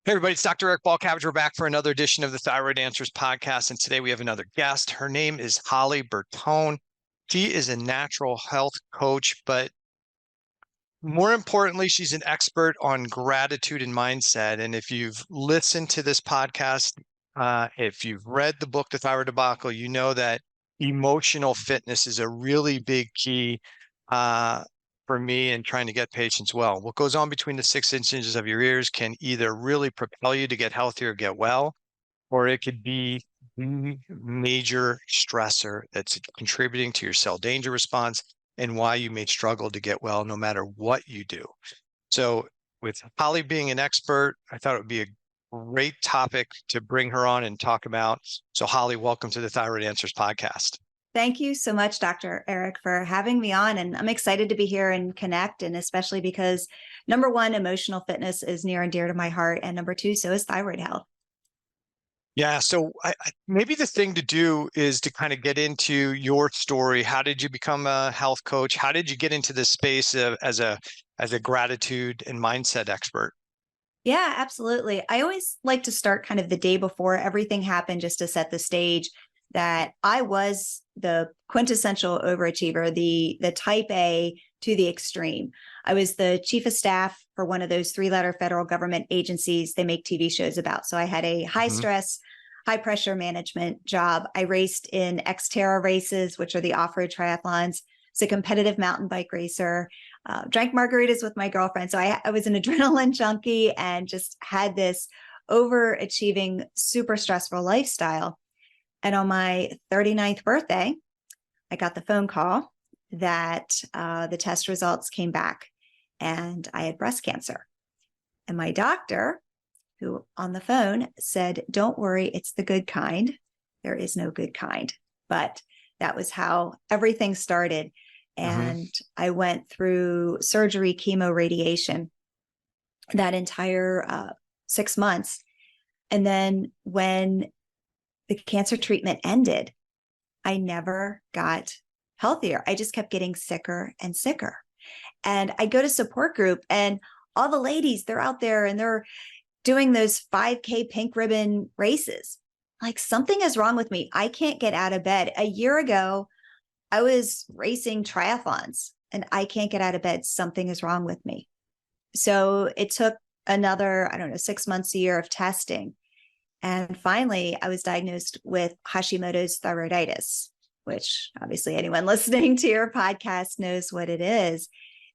Hey everybody, it's Dr. Eric Balcabbage. We're back for another edition of the Thyroid Answers podcast, and today we have another guest. Her name is Holly Bertone. She is a natural health coach, but more importantly, she's an expert on gratitude and mindset. And if you've listened to this podcast, if you've read the book, The Thyroid Debacle, you know that emotional fitness is a really big key for me in trying to get patients well. What goes on between the 6 inches of your ears can either really propel you to get healthier, get well, or it could be the major stressor that's contributing to your cell danger response and why you may struggle to get well no matter what you do. So with Holly being an expert, I thought it would be a great topic to bring her on and talk about. So Holly, welcome to the Thyroid Answers podcast. Thank you so much, Dr. Eric, for having me on. And I'm excited to be here and connect. And especially because number one, emotional fitness is near and dear to my heart. And number two, so is thyroid health. Yeah. So maybe the thing to do is to kind of get into your story. How did you become a health coach? How did you get into this space as a gratitude and mindset expert? Yeah, absolutely. I always like to start kind of the day before everything happened, just to set the stage that I was the quintessential overachiever, the type A to the extreme. I was the chief of staff for one of those 3-letter federal government agencies they make TV shows about. So I had a high stress, high pressure management job. I raced in Xterra races, which are the off-road triathlons. It's a competitive mountain bike racer. Drank margaritas with my girlfriend. So I was an adrenaline junkie and just had this overachieving, super stressful lifestyle. And on my 39th birthday, I got the phone call that the test results came back and I had breast cancer. And my doctor, who on the phone said, "Don't worry, it's the good kind. There is no good kind." But that was how everything started. And I went through surgery, chemo, radiation that entire 6 months. And then when the cancer treatment ended, I never got healthier. I just kept getting sicker and sicker. And I go to support group and all the ladies, they're out there and they're doing those 5K pink ribbon races. Like, something is wrong with me. I can't get out of bed. A year ago, I was racing triathlons and I can't get out of bed. Something is wrong with me. So it took another, 6 months, a year of testing. And finally, I was diagnosed with Hashimoto's thyroiditis, which obviously anyone listening to your podcast knows what it is.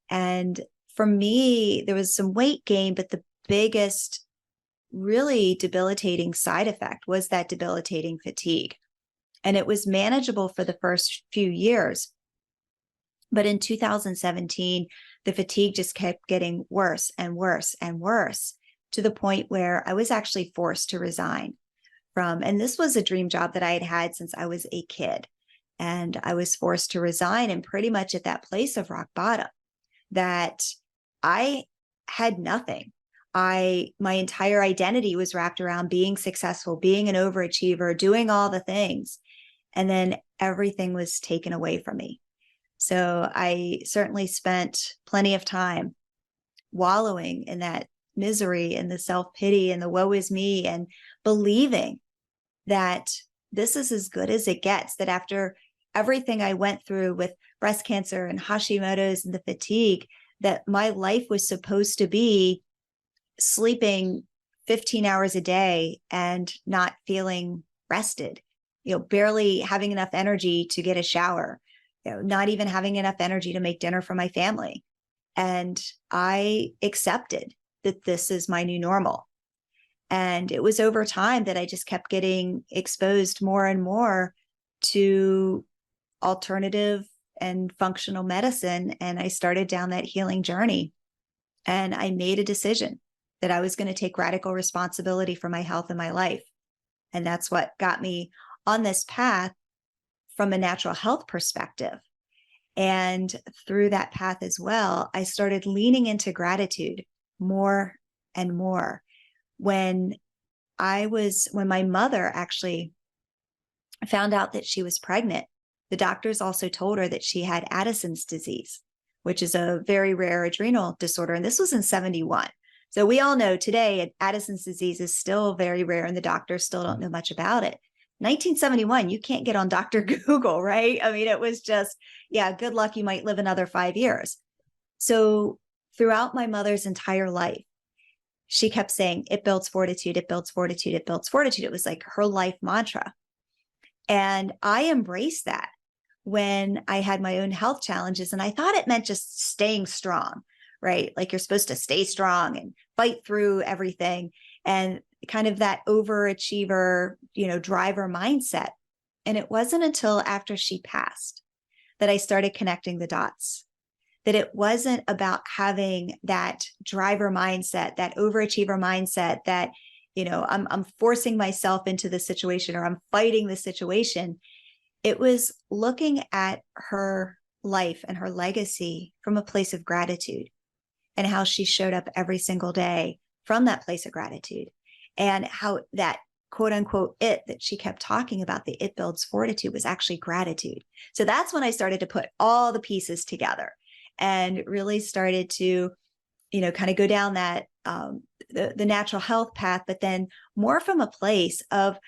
And for me, there was some weight gain, but the biggest really debilitating side effect was that debilitating fatigue. And it was manageable for the first few years. But in 2017, the fatigue just kept getting worse and worse and worse, to the point where I was actually forced to resign from, and this was a dream job that I had had since I was a kid. And I was forced to resign, and pretty much at that place of rock bottom that I had nothing. My entire identity was wrapped around being successful, being an overachiever, doing all the things. And then everything was taken away from me. So I certainly spent plenty of time wallowing in that misery and the self-pity and the woe is me, and believing that this is as good as it gets, that after everything I went through with breast cancer and Hashimoto's and the fatigue, that my life was supposed to be sleeping 15 hours a day and not feeling rested, barely having enough energy to get a shower, not even having enough energy to make dinner for my family. And I accepted that this is my new normal. And it was over time that I just kept getting exposed more and more to alternative and functional medicine. And I started down that healing journey. And I made a decision that I was going to take radical responsibility for my health and my life. And that's what got me on this path from a natural health perspective. And through that path as well, I started leaning into gratitude more and more. When my mother actually found out that she was pregnant, the doctors also told her that she had Addison's disease, which is a very rare adrenal disorder. And this was in 71. So we all know today Addison's disease is still very rare and the doctors still don't know much about it. 1971, you can't get on Dr. Google, right? I mean, it was just, yeah, good luck. You might live another 5 years. So throughout my mother's entire life, she kept saying, it builds fortitude, it builds fortitude, it builds fortitude. It was like her life mantra. And I embraced that when I had my own health challenges. And I thought it meant just staying strong, right? Like you're supposed to stay strong and fight through everything. And kind of that overachiever, driver mindset. And it wasn't until after she passed that I started connecting the dots, that it wasn't about having that driver mindset, that overachiever mindset, that, I'm forcing myself into the situation or I'm fighting the situation. It was looking at her life and her legacy from a place of gratitude and how she showed up every single day from that place of gratitude, and how that quote unquote it that she kept talking about, the it builds fortitude, was actually gratitude. So that's when I started to put all the pieces together and really started to, kind of go down that the natural health path, but then more from a place of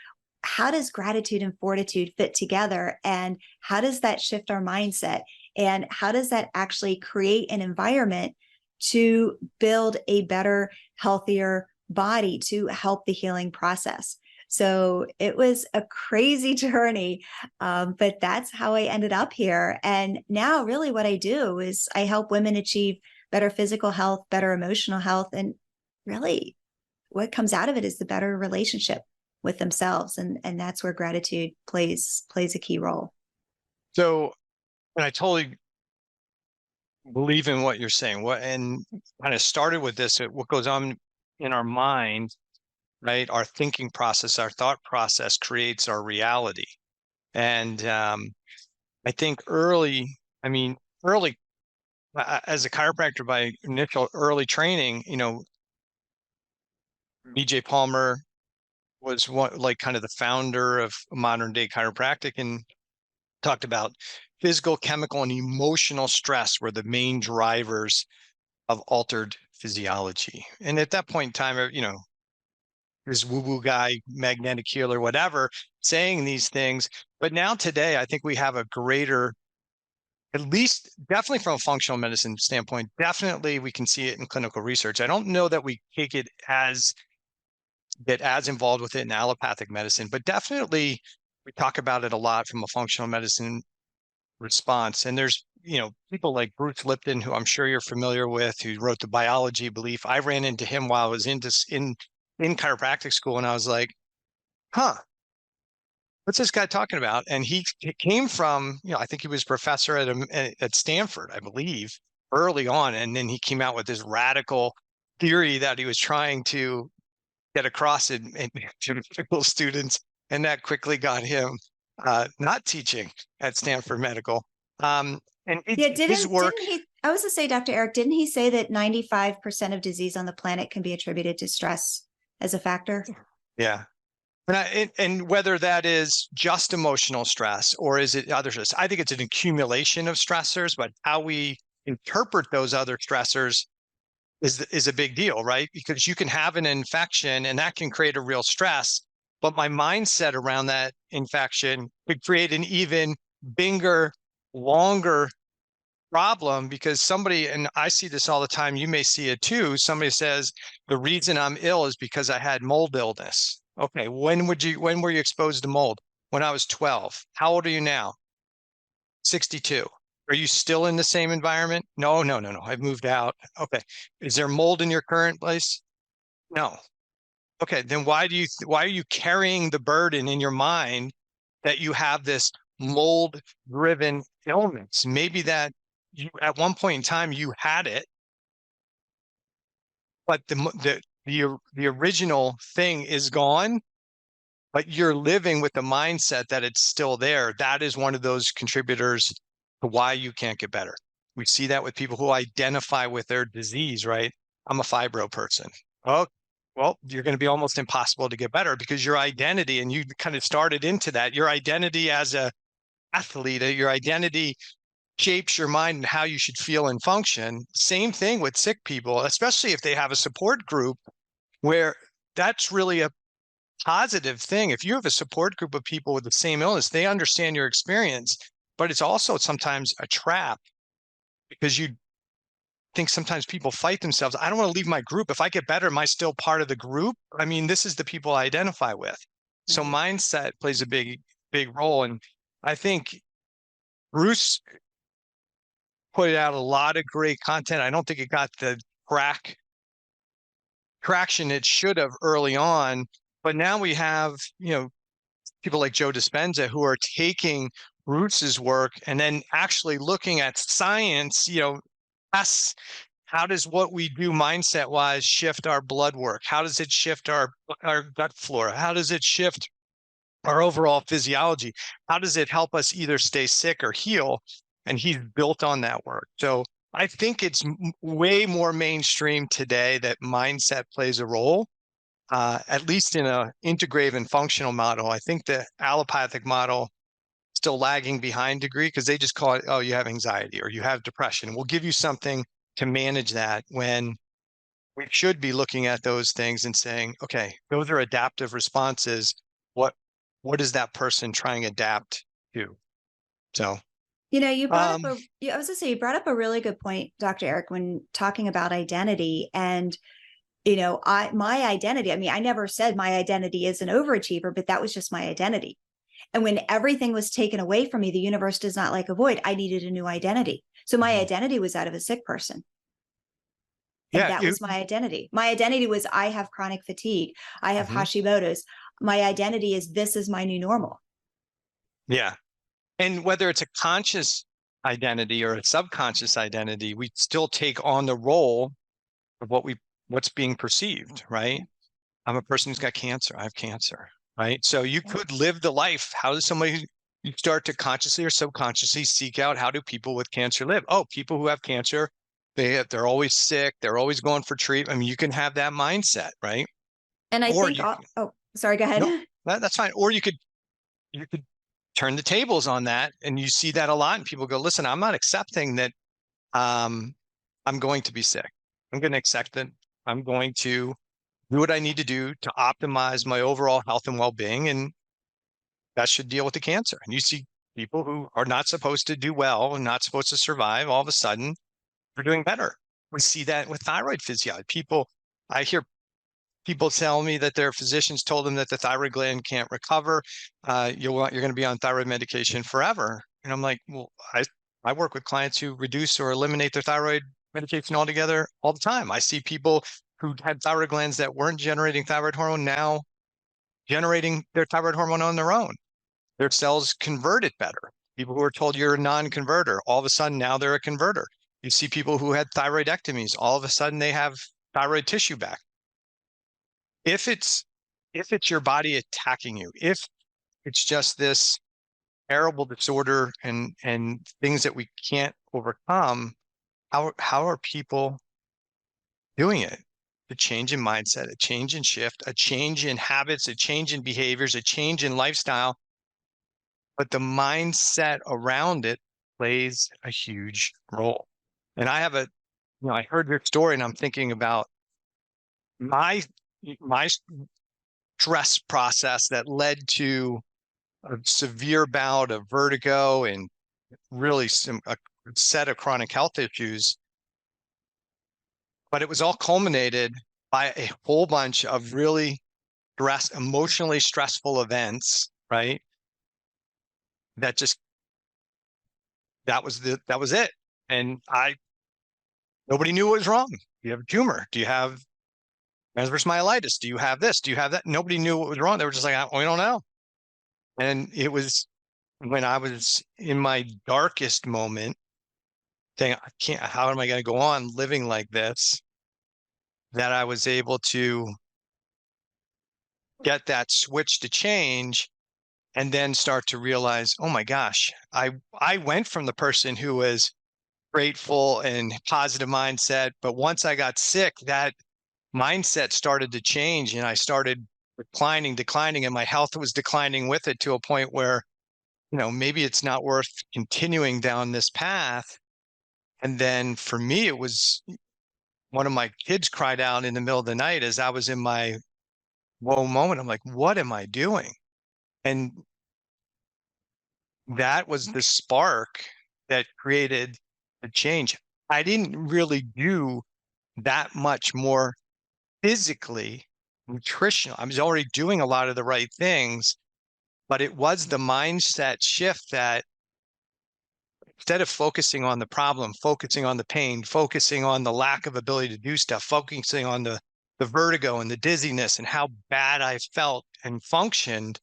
how does gratitude and fortitude fit together, and how does that shift our mindset, and how does that actually create an environment to build a better, healthier body to help the healing process. So it was a crazy journey, but that's how I ended up here. And now really what I do is I help women achieve better physical health, better emotional health, and really what comes out of it is the better relationship with themselves. And that's where gratitude plays a key role. So, and I totally believe in what you're saying. And kind of started with this, what goes on in our mind, right? Our thinking process, our thought process creates our reality. And I think early as a chiropractor by initial early training, BJ Palmer was one, like kind of the founder of modern day chiropractic, and talked about physical, chemical, and emotional stress were the main drivers of altered physiology. And at that point in time, this woo-woo guy, magnetic healer, whatever, saying these things. But now today, I think we have a greater, at least definitely from a functional medicine standpoint, definitely we can see it in clinical research. I don't know that we get as involved with it in allopathic medicine, but definitely we talk about it a lot from a functional medicine response. And there's, people like Bruce Lipton, who I'm sure you're familiar with, who wrote The Biology of Belief. I ran into him while I was in chiropractic school, and I was like, huh, what's this guy talking about? And he came from, I think he was professor at Stanford, I believe, early on. And then he came out with this radical theory that he was trying to get across to medical students. And that quickly got him not teaching at Stanford Medical. His work. Didn't he, I was to say, Dr. Eric, didn't he say that 95% of disease on the planet can be attributed to stress as a factor? Yeah. And whether that is just emotional stress or is it other stress, I think it's an accumulation of stressors, but how we interpret those other stressors is a big deal, right? Because you can have an infection and that can create a real stress, but my mindset around that infection could create an even bigger, longer problem, because somebody, and I see this all the time, you may see it too, somebody says, the reason I'm ill is because I had mold illness. Okay, when were you exposed to mold? When I was 12. How old are you now? 62. Are you still in the same environment? No. I've moved out. Okay. Is there mold in your current place? No. Okay, then why are you carrying the burden in your mind that you have this mold driven illness? Maybe that you, at one point in time, you had it, but the original thing is gone, but you're living with the mindset that it's still there. That is one of those contributors to why you can't get better. We see that with people who identify with their disease, right? I'm a fibro person. Oh, well, you're going to be almost impossible to get better because your identity, and you kind of started into that, your identity as a athlete, your identity shapes your mind and how you should feel and function. Same thing with sick people, especially if they have a support group where that's really a positive thing. If you have a support group of people with the same illness, they understand your experience, but it's also sometimes a trap because you think sometimes people fight themselves. I don't want to leave my group. If I get better, am I still part of the group? I mean, this is the people I identify with. So Right. mindset plays a big role. And I think Bruce put out a lot of great content. I don't think it got the traction it should have early on, but now we have, people like Joe Dispenza who are taking Bruce's work and then actually looking at science, us, how does what we do mindset wise shift our blood work? How does it shift our gut flora? How does it shift our overall physiology? How does it help us either stay sick or heal? And he's built on that work. So I think it's way more mainstream today that mindset plays a role, at least in a integrative and functional model. I think the allopathic model still lagging behind degree because they just call it, oh, you have anxiety or you have depression. We'll give you something to manage that, when we should be looking at those things and saying, okay, those are adaptive responses. What is that person trying to adapt to? So, You brought up um, I was gonna say, you brought up a really good point, Dr. Eric, when talking about identity. And, my identity, I mean, I never said my identity is an overachiever, but that was just my identity. And when everything was taken away from me, the universe does not like a void. I needed a new identity. So my identity was that of a sick person. And yeah, that was my identity. My identity was, I have chronic fatigue. I have Hashimoto's. My identity is, this is my new normal. yeah. And whether it's a conscious identity or a subconscious identity, we still take on the role of what's being perceived, right? I'm a person who's got cancer. I have cancer, right? So you could live the life. How does somebody, you start to consciously or subconsciously seek out, how do people with cancer live? Oh, people who have cancer, they're always sick. They're always going for treatment. I mean, you can have that mindset, right? And I Or think, you, sorry, go ahead. no, that's fine. Or you could turn the tables on that, and you see that a lot. And people go, listen, I'm not accepting that um, I'm going to be sick. I'm going to accept that I'm going to do what I need to do to optimize my overall health and well-being, and that should deal with the cancer. And you see people who are not supposed to do well and not supposed to survive, all of a sudden they're doing better. We see that with thyroid physiology. I hear people tell me that their physicians told them that the thyroid gland can't recover. You're going to be on thyroid medication forever. And I'm like, well, I work with clients who reduce or eliminate their thyroid medication altogether all the time. I see people who had thyroid glands that weren't generating thyroid hormone now generating their thyroid hormone on their own. Their cells convert it better. People who are told you're a non-converter, all of a sudden now they're a converter. You see people who had thyroidectomies, all of a sudden they have thyroid tissue back. If it's your body attacking you, if it's just this terrible disorder and things that we can't overcome, how are people doing it? A change in mindset, a change in shift, a change in habits, a change in behaviors, a change in lifestyle. But the mindset around it plays a huge role. And I heard your story and I'm thinking about my stress process that led to a severe bout of vertigo and really a set of chronic health issues. But it was all culminated by a whole bunch of really emotionally stressful events, right? That just, that was it. And nobody knew what was wrong. Do you have a tumor? Do you have transverse myelitis? Do you have this? Do you have that? Nobody knew what was wrong. They were just like, we don't know. And it was when I was in my darkest moment, saying, how am I going to go on living like this? That I was able to get that switch to change and then start to realize, oh my gosh, I went from the person who was grateful and positive mindset, but once I got sick, that mindset started to change and I started declining, and my health was declining with it to a point where maybe it's not worth continuing down this path. And then for me, it was one of my kids cried out in the middle of the night as I was in my whoa moment. I'm like, what am I doing? And that was the spark that created the change. I didn't really do that much more physically, nutritional. I was already doing a lot of the right things, but it was the mindset shift that instead of focusing on the problem, focusing on the pain, focusing on the lack of ability to do stuff, focusing on the vertigo and the dizziness and how bad I felt and functioned,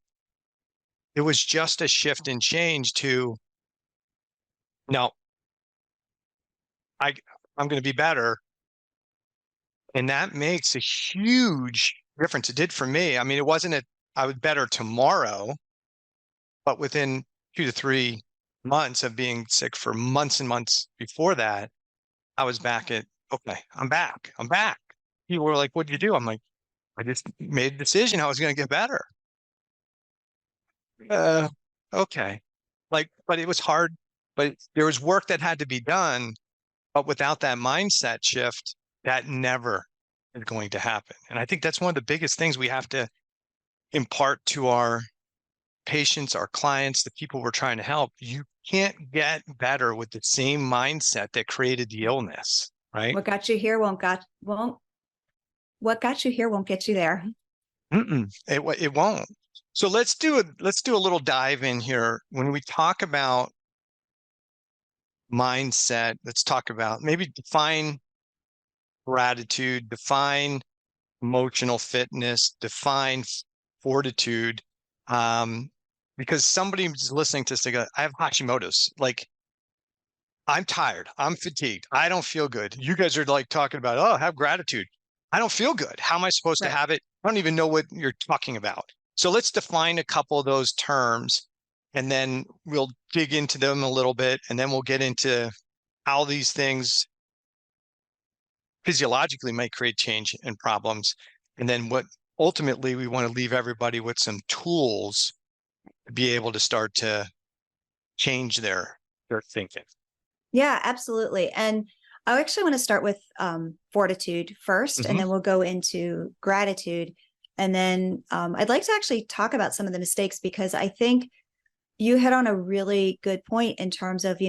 it was just a shift and change to no, I I'm going to be better. And that makes a huge difference. It did for me. I mean, it wasn't I was better tomorrow, but within 2 to 3 months of being sick for months and months before that, I was back at, okay, I'm back. I'm back. People were like, what'd you do? I'm like, I just made a decision I was going to get better. Uh, okay. But it was hard, but there was work that had to be done. But without that mindset shift, that never is going to happen. And I think that's one of the biggest things we have to impart to our patients, our clients, the people we're trying to help. You can't get better with the same mindset that created the illness, right? What got you here what got you here won't get you there. It won't. So let's do a little dive in here. When we talk about mindset, let's talk about maybe define gratitude, define emotional fitness, define fortitude. Because somebody's listening to this, they go, I have Hashimoto's. Like, I'm tired. I'm fatigued. I don't feel good. You guys are like talking about, oh, have gratitude. I don't feel good. How am I supposed to Right. have it? I don't even know what you're talking about. So let's define a couple of those terms and then we'll dig into them a little bit. And then we'll get into how these things physiologically might create change and problems. And then what ultimately we want to leave everybody with some tools to be able to start to change their thinking. Yeah, absolutely. And I actually want to start with fortitude first, and then we'll go into gratitude. And then I'd like to actually talk about some of the mistakes, because I think you hit on a really good point in terms of,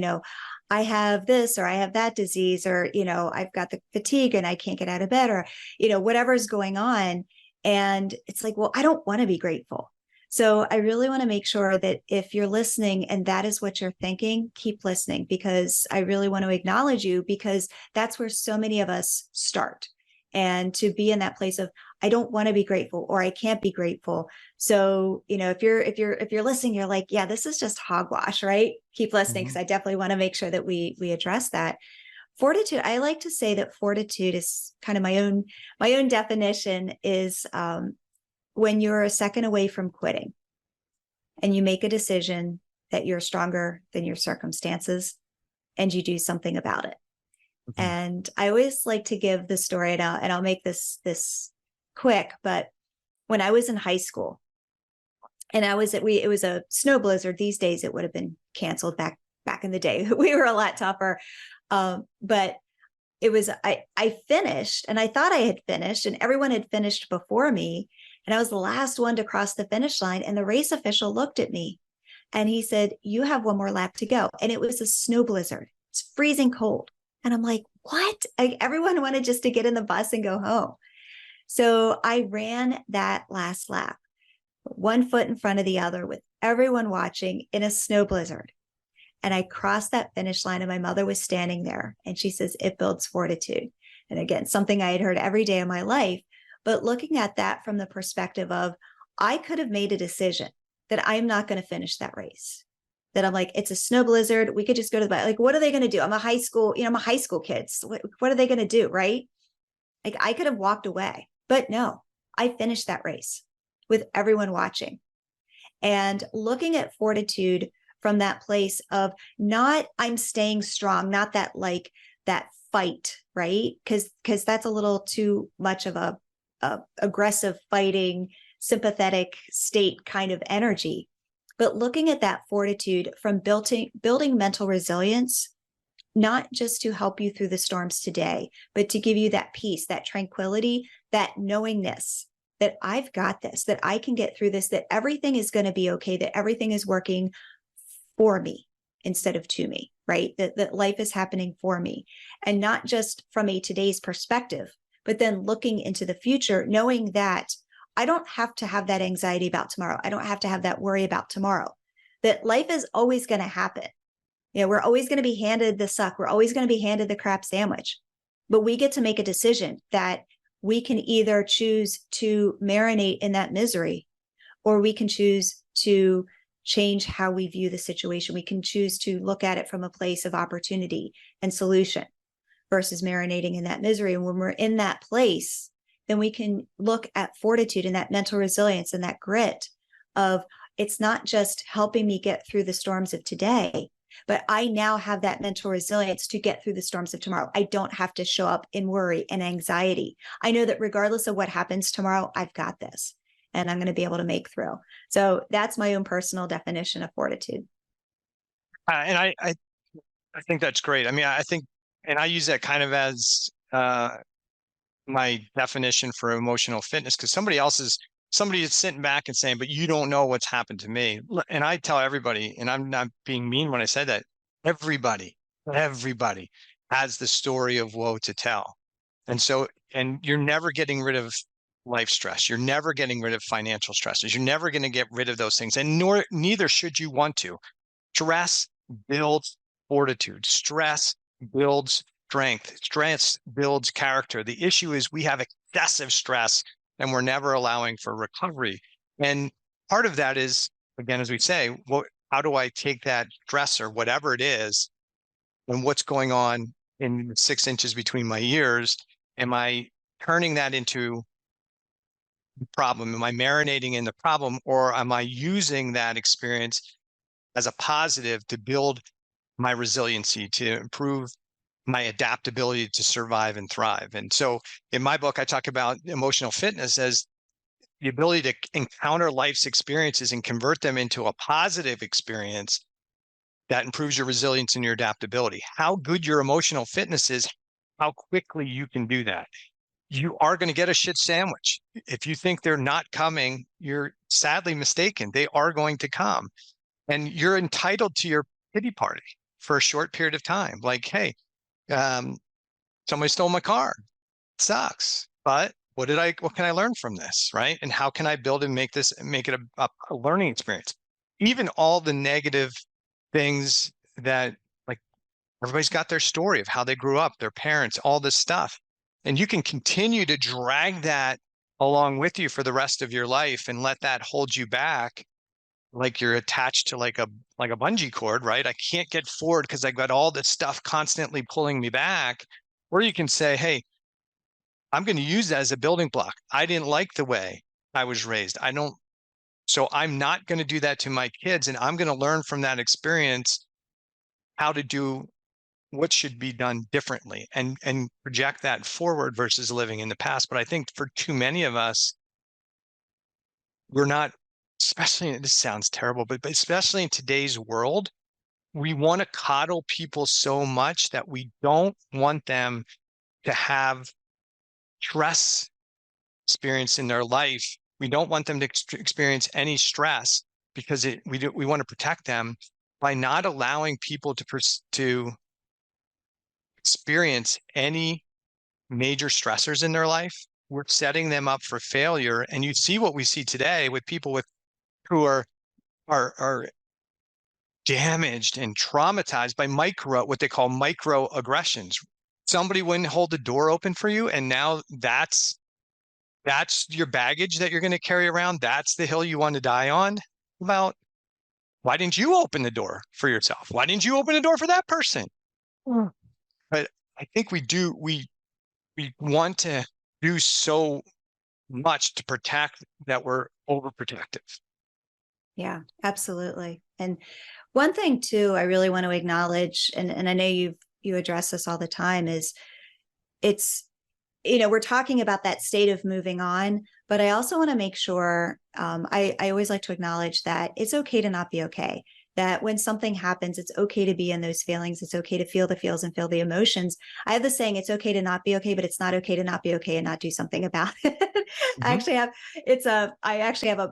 I have this or I have that disease, or, I've got the fatigue and I can't get out of bed, or, whatever's going on. And it's like, well, I don't want to be grateful. So I really want to make sure that if you're listening and that is what you're thinking, keep listening, because I really want to acknowledge you, because that's where so many of us start. And to be in that place of, I don't want to be grateful, or I can't be grateful. So, if you're listening, you're like, yeah, this is just hogwash, right? Keep listening, because I definitely want to make sure that we address that. Fortitude. I like to say that fortitude is kind of my own definition is when you're a second away from quitting and you make a decision that you're stronger than your circumstances and you do something about it. And I always like to give the story, and I'll make this quick, but when I was in high school and it was a snow blizzard. These days it would have been canceled. Back in the day, we were a lot tougher. But it was, I finished, and I thought I had finished, and everyone had finished before me. And I was the last one to cross the finish line. And the race official looked at me and he said, you have one more lap to go. And it was a snow blizzard. It's freezing cold. And I'm like, what? Everyone wanted just to get in the bus and go home. So I ran that last lap, 1 foot in front of the other, with everyone watching in a snow blizzard. And I crossed that finish line, and my mother was standing there, and she says, it builds fortitude. And again, something I had heard every day of my life, but looking at that from the perspective of, I could have made a decision that I'm not going to finish that race. That I'm like, it's a snow blizzard. We could just go to the bike. Like, what are they going to do? I'm a high school kid. So what are they going to do? Right? Like, I could have walked away, but no, I finished that race with everyone watching. And looking at fortitude from that place of not, I'm staying strong, not that like that fight, right? Because that's a little too much of a aggressive, fighting, sympathetic state kind of energy. but looking at that fortitude from building mental resilience, not just to help you through the storms today, but to give you that peace, that tranquility, that knowingness that I've got this, that I can get through this, that everything is going to be okay, that everything is working for me instead of to me, right? That life is happening for me. And not just from a today's perspective, but then looking into the future, knowing that I don't have to have that anxiety about tomorrow. I don't have to have that worry about tomorrow, that life is always going to happen. We're always going to be handed the suck. We're always going to be handed the crap sandwich, but we get to make a decision that we can either choose to marinate in that misery, or we can choose to change how we view the situation. We can choose to look at it from a place of opportunity and solution versus marinating in that misery. And when we're in that place, then we can look at fortitude and that mental resilience and that grit of, it's not just helping me get through the storms of today, but I now have that mental resilience to get through the storms of tomorrow. I don't have to show up in worry and anxiety. I know that regardless of what happens tomorrow, I've got this and I'm going to be able to make through. So that's my own personal definition of fortitude. And I think that's great. I mean, I think, and I use that kind of as my definition for emotional fitness, because somebody is sitting back and saying, but you don't know what's happened to me. And I tell everybody, and I'm not being mean when I said that, everybody has the story of woe to tell. And you're never getting rid of life stress. You're never getting rid of financial stresses. You're never going to get rid of those things. And neither should you want to. Stress builds fortitude. Stress builds strength. Stress builds character. The issue is we have excessive stress and we're never allowing for recovery. And part of that is, again, as we say, how do I take that stress or whatever it is, and what's going on in 6 inches between my ears? Am I turning that into a problem? Am I marinating in the problem, or am I using that experience as a positive to build my resiliency, to improve my adaptability to survive and thrive? And so in my book, I talk about emotional fitness as the ability to encounter life's experiences and convert them into a positive experience that improves your resilience and your adaptability. How good your emotional fitness is, how quickly you can do that. You are going to get a shit sandwich. If you think they're not coming, you're sadly mistaken. They are going to come. And you're entitled to your pity party for a short period of time. Like, hey, somebody stole my car. It sucks. But what can I learn from this? Right. And how can I build and make it a learning experience? Even all the negative things that, like, everybody's got their story of how they grew up, their parents, all this stuff. And you can continue to drag that along with you for the rest of your life and let that hold you back, like you're attached to like a bungee cord, right? I can't get forward because I got all this stuff constantly pulling me back. Or you can say, hey, I'm going to use that as a building block. I didn't like the way I was raised. So I'm not going to do that to my kids. And I'm going to learn from that experience how to do what should be done differently and project that forward versus living in the past. But I think for too many of us, we're not, especially, this sounds terrible, but especially in today's world, we want to coddle people so much that we don't want them to have stress experience in their life. We don't want them to experience any stress because we want to protect them by not allowing people to experience any major stressors in their life. We're setting them up for failure. And you see what we see today with people who are damaged and traumatized by what they call microaggressions. Somebody wouldn't hold the door open for you, and now that's your baggage that you're going to carry around. That's the hill you want to die on. About, why didn't you open the door for yourself? Why didn't you open the door for that person? But I think we want to do so much to protect that we're overprotective. Yeah, absolutely. And one thing too, I really want to acknowledge, and I know you address this all the time, is it's, we're talking about that state of moving on, But I also want to make sure, I always like to acknowledge that it's okay to not be okay. That when something happens, it's okay to be in those feelings. It's okay to feel the feels and feel the emotions. I have the saying, it's okay to not be okay, but it's not okay to not be okay and not do something about it. I Mhm. actually have, I actually have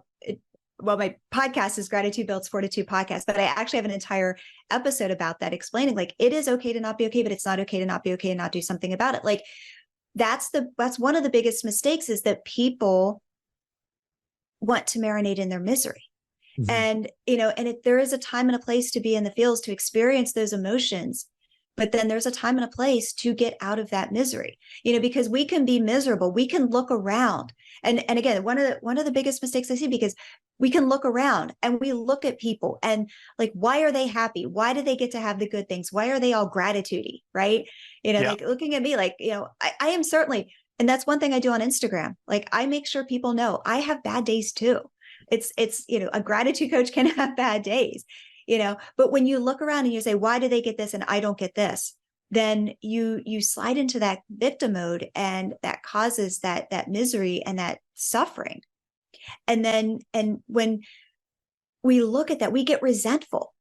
well, my podcast is Gratitude Builds Fortitude podcast, but I actually have an entire episode about that, explaining like, it is okay to not be okay, but it's not okay to not be okay and not do something about it. Like, that's one of the biggest mistakes, is that people want to marinate in their misery. Mhm. And, there is a time and a place to be in the feels, to experience those emotions. But then there's a time and a place to get out of that misery, because we can be miserable. We can look around. And again, one of the biggest mistakes I see, because we can look around and we look at people and like, why are they happy? Why do they get to have the good things? Why are they all gratitude-y? Right. Yeah. Like looking at me like, I am certainly, and that's one thing I do on Instagram. Like, I make sure people know I have bad days too. It's a gratitude coach can have bad days, but when you look around and you say, why do they get this and I don't get this, then you slide into that victim mode, and that causes that misery and that suffering. And when we look at that, we get resentful,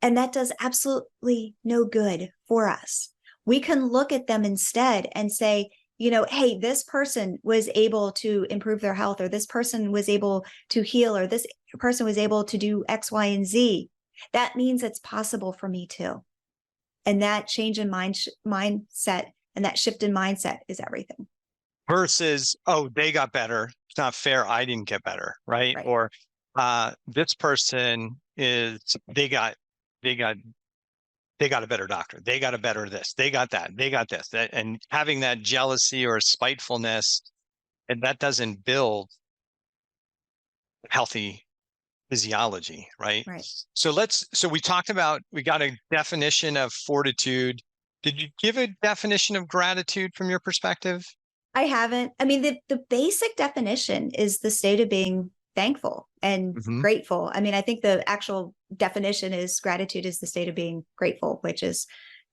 and that does absolutely no good for us. We can look at them instead and say, hey, this person was able to improve their health, or this person was able to heal, or this person was able to do X, Y, and Z. That means it's possible for me too. And that change in mindset and that shift in mindset is everything. Versus, oh, they got better. It's not fair. I didn't get better, right? Right. Or this person is they got they got a better doctor. They got a better this. They got that. They got this. And having that jealousy or spitefulness, and that doesn't build healthy physiology, right? Right. So we talked about, we got a definition of fortitude. Did you give a definition of gratitude from your perspective? I haven't. I mean, the basic definition is the state of being thankful and Hmm. grateful. I mean, I think the actual definition is gratitude is the state of being grateful, which is,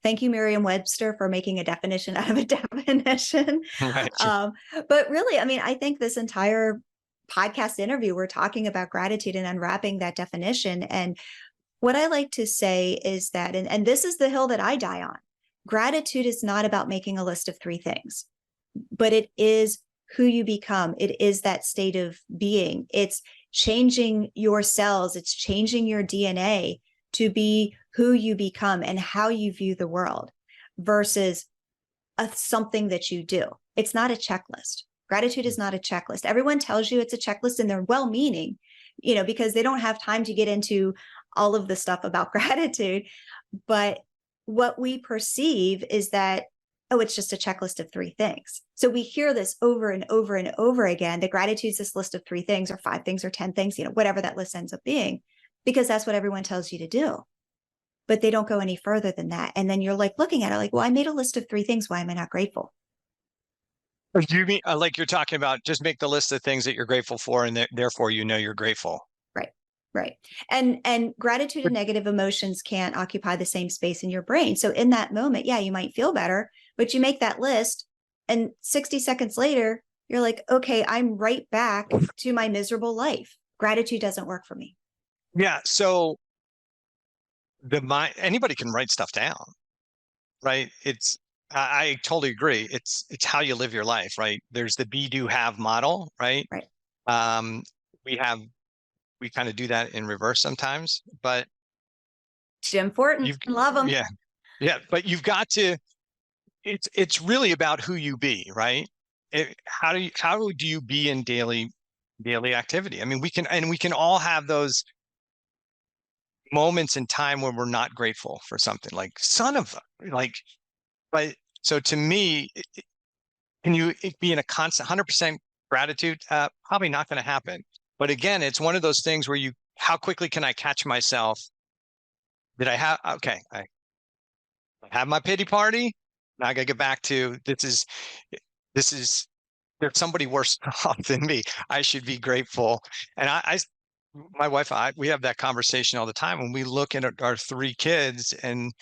thank you, Merriam-Webster, for making a definition out of a definition. Right. But really, I mean, I think this entire podcast interview, we're talking about gratitude and unwrapping that definition. And what I like to say is that, and this is the hill that I die on, gratitude is not about making a list of 3 things, but it is who you become. It is that state of being. It's changing your cells. It's changing your DNA to be who you become and how you view the world, versus something that you do. It's not a checklist. Gratitude is not a checklist. Everyone tells you it's a checklist, and they're well-meaning, because they don't have time to get into all of the stuff about gratitude. But what we perceive is that, oh, it's just a checklist of 3 things. So we hear this over and over and over again, that gratitude is this list of 3 things or 5 things or 10 things, whatever that list ends up being, because that's what everyone tells you to do. But they don't go any further than that. And then you're like looking at it like, well, I made a list of 3 things. Why am I not grateful? Or do you mean like you're talking about just make the list of things that you're grateful for, and therefore you're grateful? Right. Right. And gratitude and negative emotions can't occupy the same space in your brain. So in that moment, yeah, you might feel better, but you make that list, and 60 seconds later, you're like, okay, I'm right back to my miserable life. Gratitude doesn't work for me. Yeah. So the mind, anybody can write stuff down, right? I totally agree. It's how you live your life, right? There's the be do have model, right? Right. Um, we have we kind of do that in reverse sometimes, but Jim Fortin, you've love him. yeah, yeah, but you've got to, it's really about who you be, right? How do you be in daily activity? I mean, we can all have those moments in time when we're not grateful for something, like son of like, but so to me, can you be in a constant 100% gratitude? Probably not going to happen. But again, it's one of those things where how quickly can I catch myself? Did I have, okay, I have my pity party. Now I got to get back to this is, there's somebody worse off than me. I should be grateful. And my wife and I, we have that conversation all the time when we look at our 3 kids and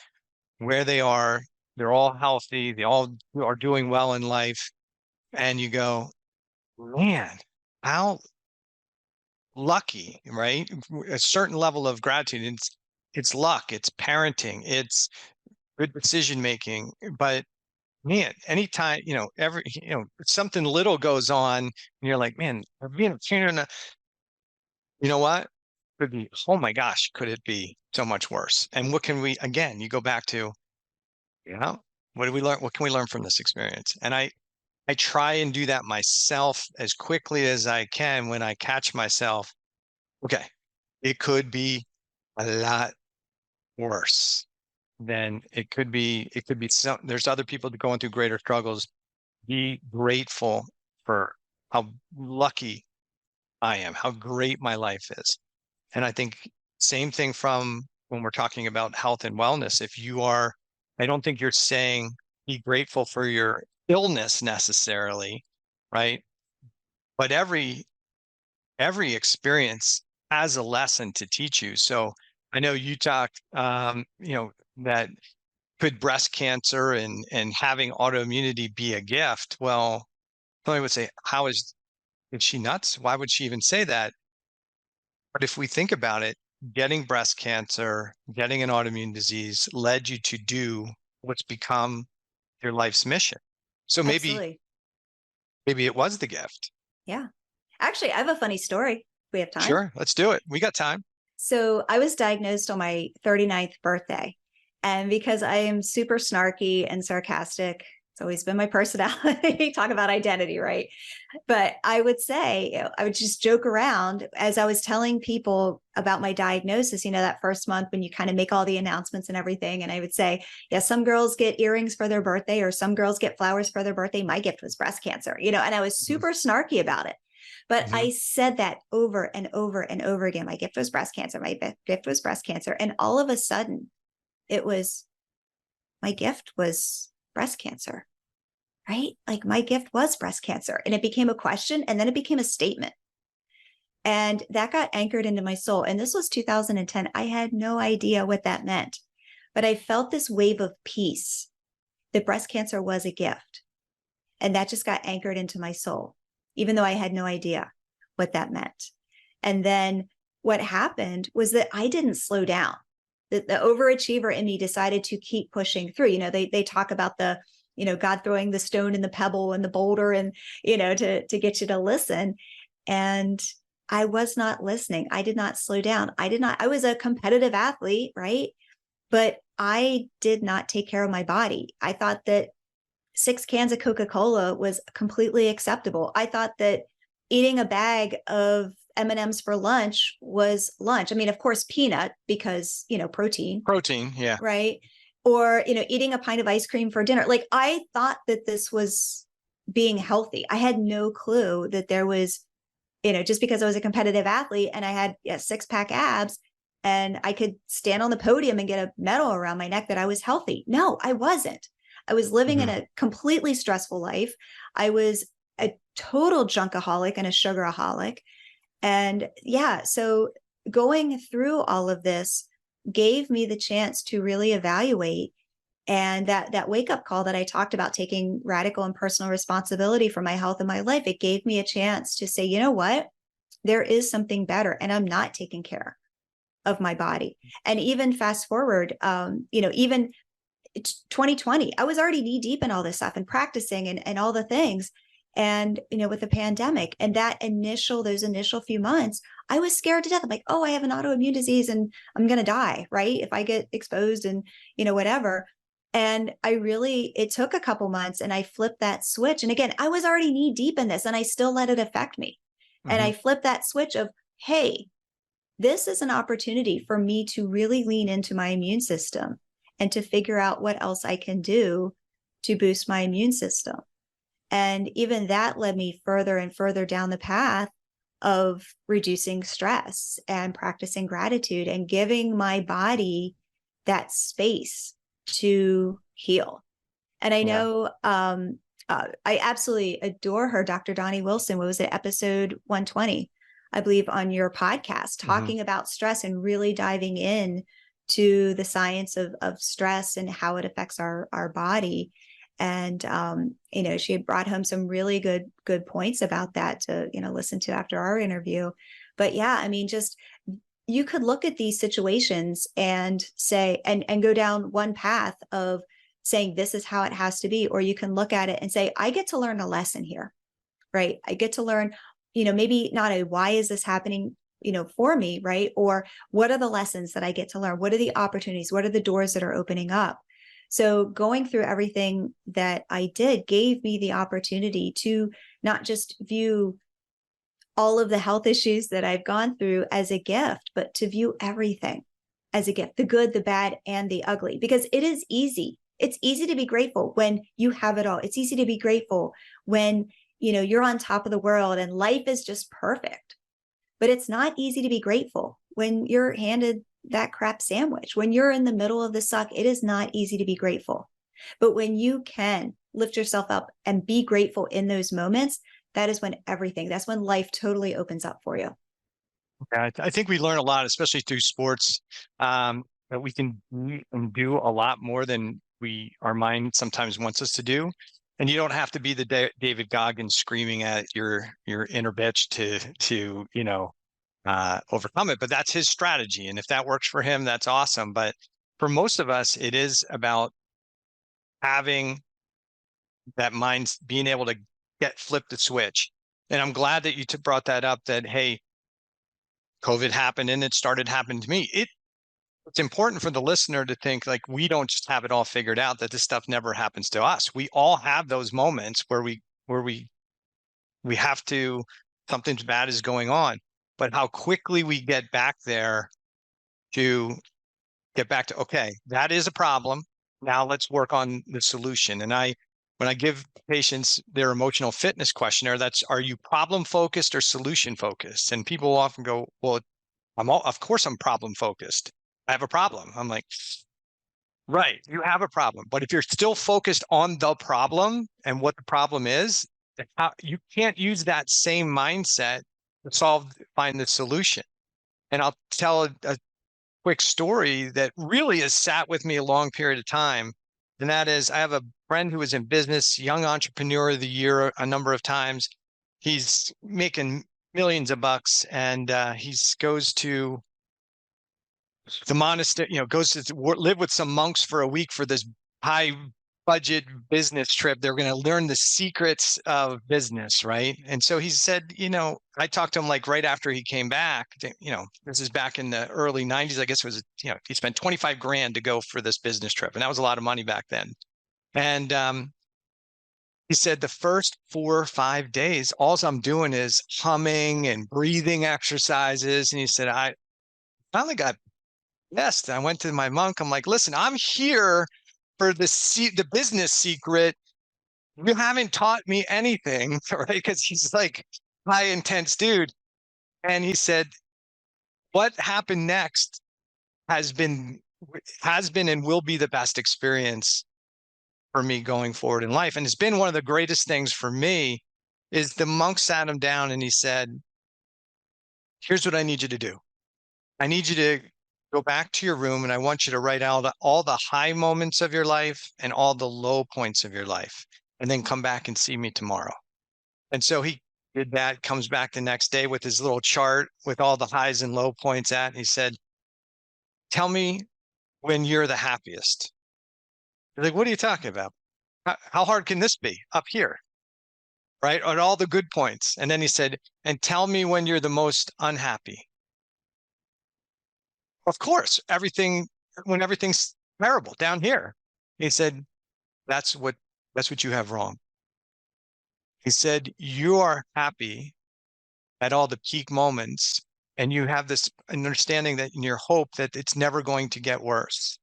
where they are. They're all healthy. They all are doing well in life. And you go, man, how lucky, right? A certain level of gratitude. It's luck, it's parenting, it's good decision making. But man, anytime, something little goes on and you're like, man, I'm being a pain in the, you know what? Could be, oh my gosh, could it be so much worse? And what can we, again, you go back to, what did we learn? What can we learn from this experience? And I try and do that myself as quickly as I can when I catch myself. Okay, it could be a lot worse than it could be some, there's other people going through greater struggles. Be grateful for how lucky I am, how great my life is. And I think same thing from when we're talking about health and wellness. If you are, I don't think you're saying be grateful for your illness necessarily, right? But every experience has a lesson to teach you. So I know you talked, that could breast cancer and having autoimmunity be a gift? Well, somebody would say, is she nuts? Why would she even say that? But if we think about it, getting breast cancer, getting an autoimmune disease led you to do what's become your life's mission. So Absolutely. maybe it was the gift. Yeah. Actually, I have a funny story. If we have time. Sure, let's do it. We got time. So I was diagnosed on my 39th birthday. And because I am super snarky and sarcastic, it's always been my personality. Talk about identity, right? But I would say, I would just joke around as I was telling people about my diagnosis, that first month when you kind of make all the announcements and everything. And I would say, yeah, some girls get earrings for their birthday or some girls get flowers for their birthday. My gift was breast cancer, and I was Mhm, super snarky about it. But mhm. I said that over and over and over again. My gift was breast cancer. My gift was breast cancer. And all of a sudden, it was my gift was breast cancer, right? Like my gift was breast cancer. And it became a question and then it became a statement. And that got anchored into my soul. And this was 2010. I had no idea what that meant, but I felt this wave of peace that breast cancer was a gift. And that just got anchored into my soul, even though I had no idea what that meant. And then what happened was that I didn't slow down. The overachiever in me decided to keep pushing through. They talk about the, God throwing the stone and the pebble and the boulder and, to get you to listen. And I was not listening. I did not slow down. I was a competitive athlete, right? But I did not take care of my body. I thought that 6 cans of Coca-Cola was completely acceptable. I thought that eating a bag of M&Ms for lunch was lunch. I mean, of course, peanut because, protein, Protein, yeah. right? Or, eating a pint of ice cream for dinner. Like I thought that this was being healthy. I had no clue that there was, just because I was a competitive athlete and I had 6-pack abs and I could stand on the podium and get a medal around my neck that I was healthy. No, I wasn't. I was living in Mhm. a completely stressful life. I was a total junkaholic and a sugaraholic. And so going through all of this gave me the chance to really evaluate. And that wake up call that I talked about, taking radical and personal responsibility for my health and my life, it gave me a chance to say, you know what, there is something better, and I'm not taking care of my body. And even fast forward, even 2020, I was already knee deep in all this stuff and practicing and all the things. And, with the pandemic and those initial few months, I was scared to death. I'm like, oh, I have an autoimmune disease and I'm going to die, right? If I get exposed and, whatever. And it took a couple months and I flipped that switch. And again, I was already knee deep in this and I still let it affect me. And Mhm. I flipped that switch of, hey, this is an opportunity for me to really lean into my immune system and to figure out what else I can do to boost my immune system. And even that led me further and further down the path of reducing stress and practicing gratitude and giving my body that space to heal. And I Yeah. know I absolutely adore her, Dr. Donnie Wilson. What was it, episode 120, I believe, on your podcast, Mhm. talking about stress and really diving in to the science of stress and how it affects our body. And, she had brought home some really good points about that to, listen to after our interview. But yeah, I mean, just, you could look at these situations and say, and go down one path of saying, this is how it has to be. Or you can look at it and say, I get to learn a lesson here, right? I get to learn, maybe not a, why is this happening, for me, right? Or what are the lessons that I get to learn? What are the opportunities? What are the doors that are opening up? So going through everything that I did gave me the opportunity to not just view all of the health issues that I've gone through as a gift, but to view everything as a gift, the good, the bad, and the ugly, because it is easy. It's easy to be grateful when you have it all. It's easy to be grateful when, you're on top of the world and life is just perfect. But it's not easy to be grateful when you're handed that crap sandwich. When you're in the middle of the suck, it is not easy to be grateful. But when you can lift yourself up and be grateful in those moments, that is when that's when life totally opens up for you. Yeah, I think we learn a lot, especially through sports, that we can do a lot more than our mind sometimes wants us to do. And you don't have to be the David Goggins screaming at your inner bitch to overcome it. But that's his strategy, and if that works for him, that's awesome. But for most of us, it is about having that mind, being able to flip the switch. And I'm glad that you brought that up. That hey, COVID happened and it started happening to me. It's important for the listener to think like we don't just have it all figured out, that this stuff never happens to us. We all have those moments where we have to, something bad is going on, but how quickly we get back there to get back to, okay, that is a problem. Now let's work on the solution. And when I give patients their emotional fitness questionnaire, are you problem focused or solution focused? And people often go, well, of course I'm problem focused. I have a problem. I'm like, right, you have a problem. But if you're still focused on the problem and what the problem is, you can't use that same mindset to find the solution. And I'll tell a quick story that really has sat with me a long period of time. And that is, I have a friend who was in business, young entrepreneur of the year a number of times. He's making millions of bucks, and he goes to the monastery, goes to live with some monks for a week for this high budget business trip. They're going to learn the secrets of business, right? And so he said, I talked to him like right after he came back. This is back in the early 90s, I guess it was, he spent 25 grand to go for this business trip, and that was a lot of money back then. And he said the first 4 or 5 days, all I'm doing is humming and breathing exercises. And he said, I finally got pissed. I went to my monk. I'm like, listen, I'm here for the business secret. You haven't taught me anything, right? Because he's like high intense dude. And he said, what happened next has been and will be the best experience for me going forward in life. And it's been one of the greatest things for me. Is the monk sat him down and he said, here's what I need you to do. I need you to go back to your room, and I want you to write out all the high moments of your life and all the low points of your life, and then come back and see me tomorrow. And so he did that, comes back the next day with his little chart with all the highs and low points at, and he said, tell me when you're the happiest. He's like, what are you talking about? How hard can this be? Up here, right? On all the good points. And then he said, and tell me when you're the most unhappy. Of course, when everything's terrible down here. He said, that's what you have wrong. He said, you are happy at all the peak moments, and you have this understanding that in your hope that it's never going to get worse.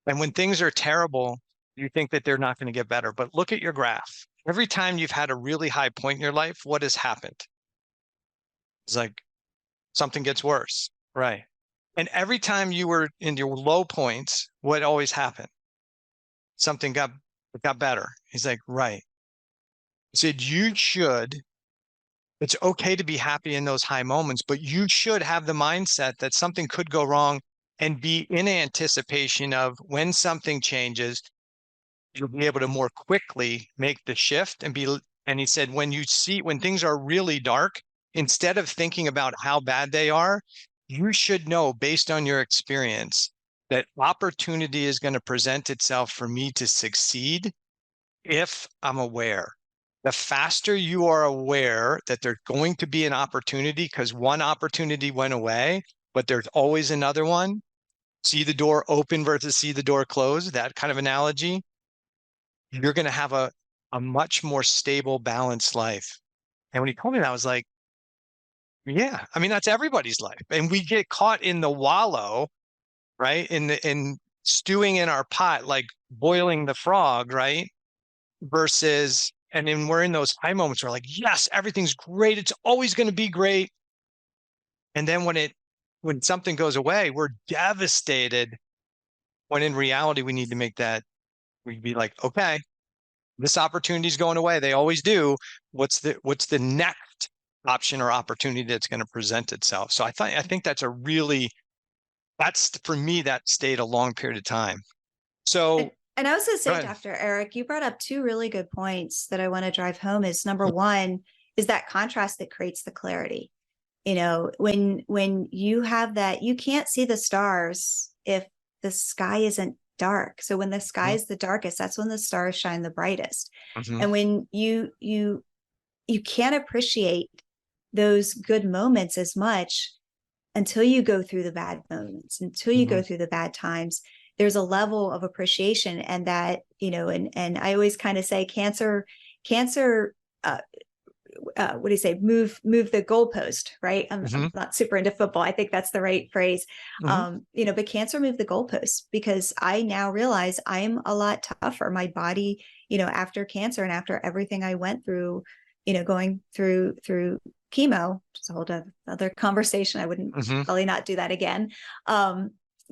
And when things are terrible, you think that they're not going to get better. But look at your graph. Every time you've had a really high point in your life, what has happened? It's like something gets worse, right? And every time you were in your low points, what always happened? Something got better. He's like, right. He said, it's okay to be happy in those high moments, but you should have the mindset that something could go wrong and be in anticipation of when something changes, you'll be able to more quickly make the shift and he said, when things are really dark, instead of thinking about how bad they are, you should know based on your experience that opportunity is going to present itself for me to succeed if I'm aware. The faster you are aware that there's going to be an opportunity, because one opportunity went away, but there's always another one. See the door open versus see the door close, that kind of analogy. You're going to have a much more stable, balanced life. And when he told me that, I was like, yeah, I mean, that's everybody's life. And we get caught in the wallow, right? In stewing in our pot, like boiling the frog, right? Versus, and then we're in those high moments where like, yes, everything's great. It's always going to be great. And then when something goes away, we're devastated, when in reality, we need to make that, we'd be like, okay, this opportunity is going away. They always do. What's the next option or opportunity that's going to present itself? So I think that's for me, that stayed a long period of time. So and I was going to go say, ahead. Dr. Eric, you brought up two really good points that I want to drive home. Is number one is that contrast that creates the clarity. You know, when you have that, you can't see the stars if the sky isn't dark. So when the sky is the darkest, that's when the stars shine the brightest. Mm-hmm. And when you can't appreciate those good moments as much until you go through the bad moments, until you go through the bad times. There's a level of appreciation, and that, you know, and I always kind of say cancer, what do you say? Move the goalpost, right? I'm not super into football. I think that's the right phrase. You know, but cancer moved the goalpost, because I now realize I'm a lot tougher. My body, you know, after cancer and after everything I went through, you know, going through chemo, which is a whole other conversation. I wouldn't probably not do that again.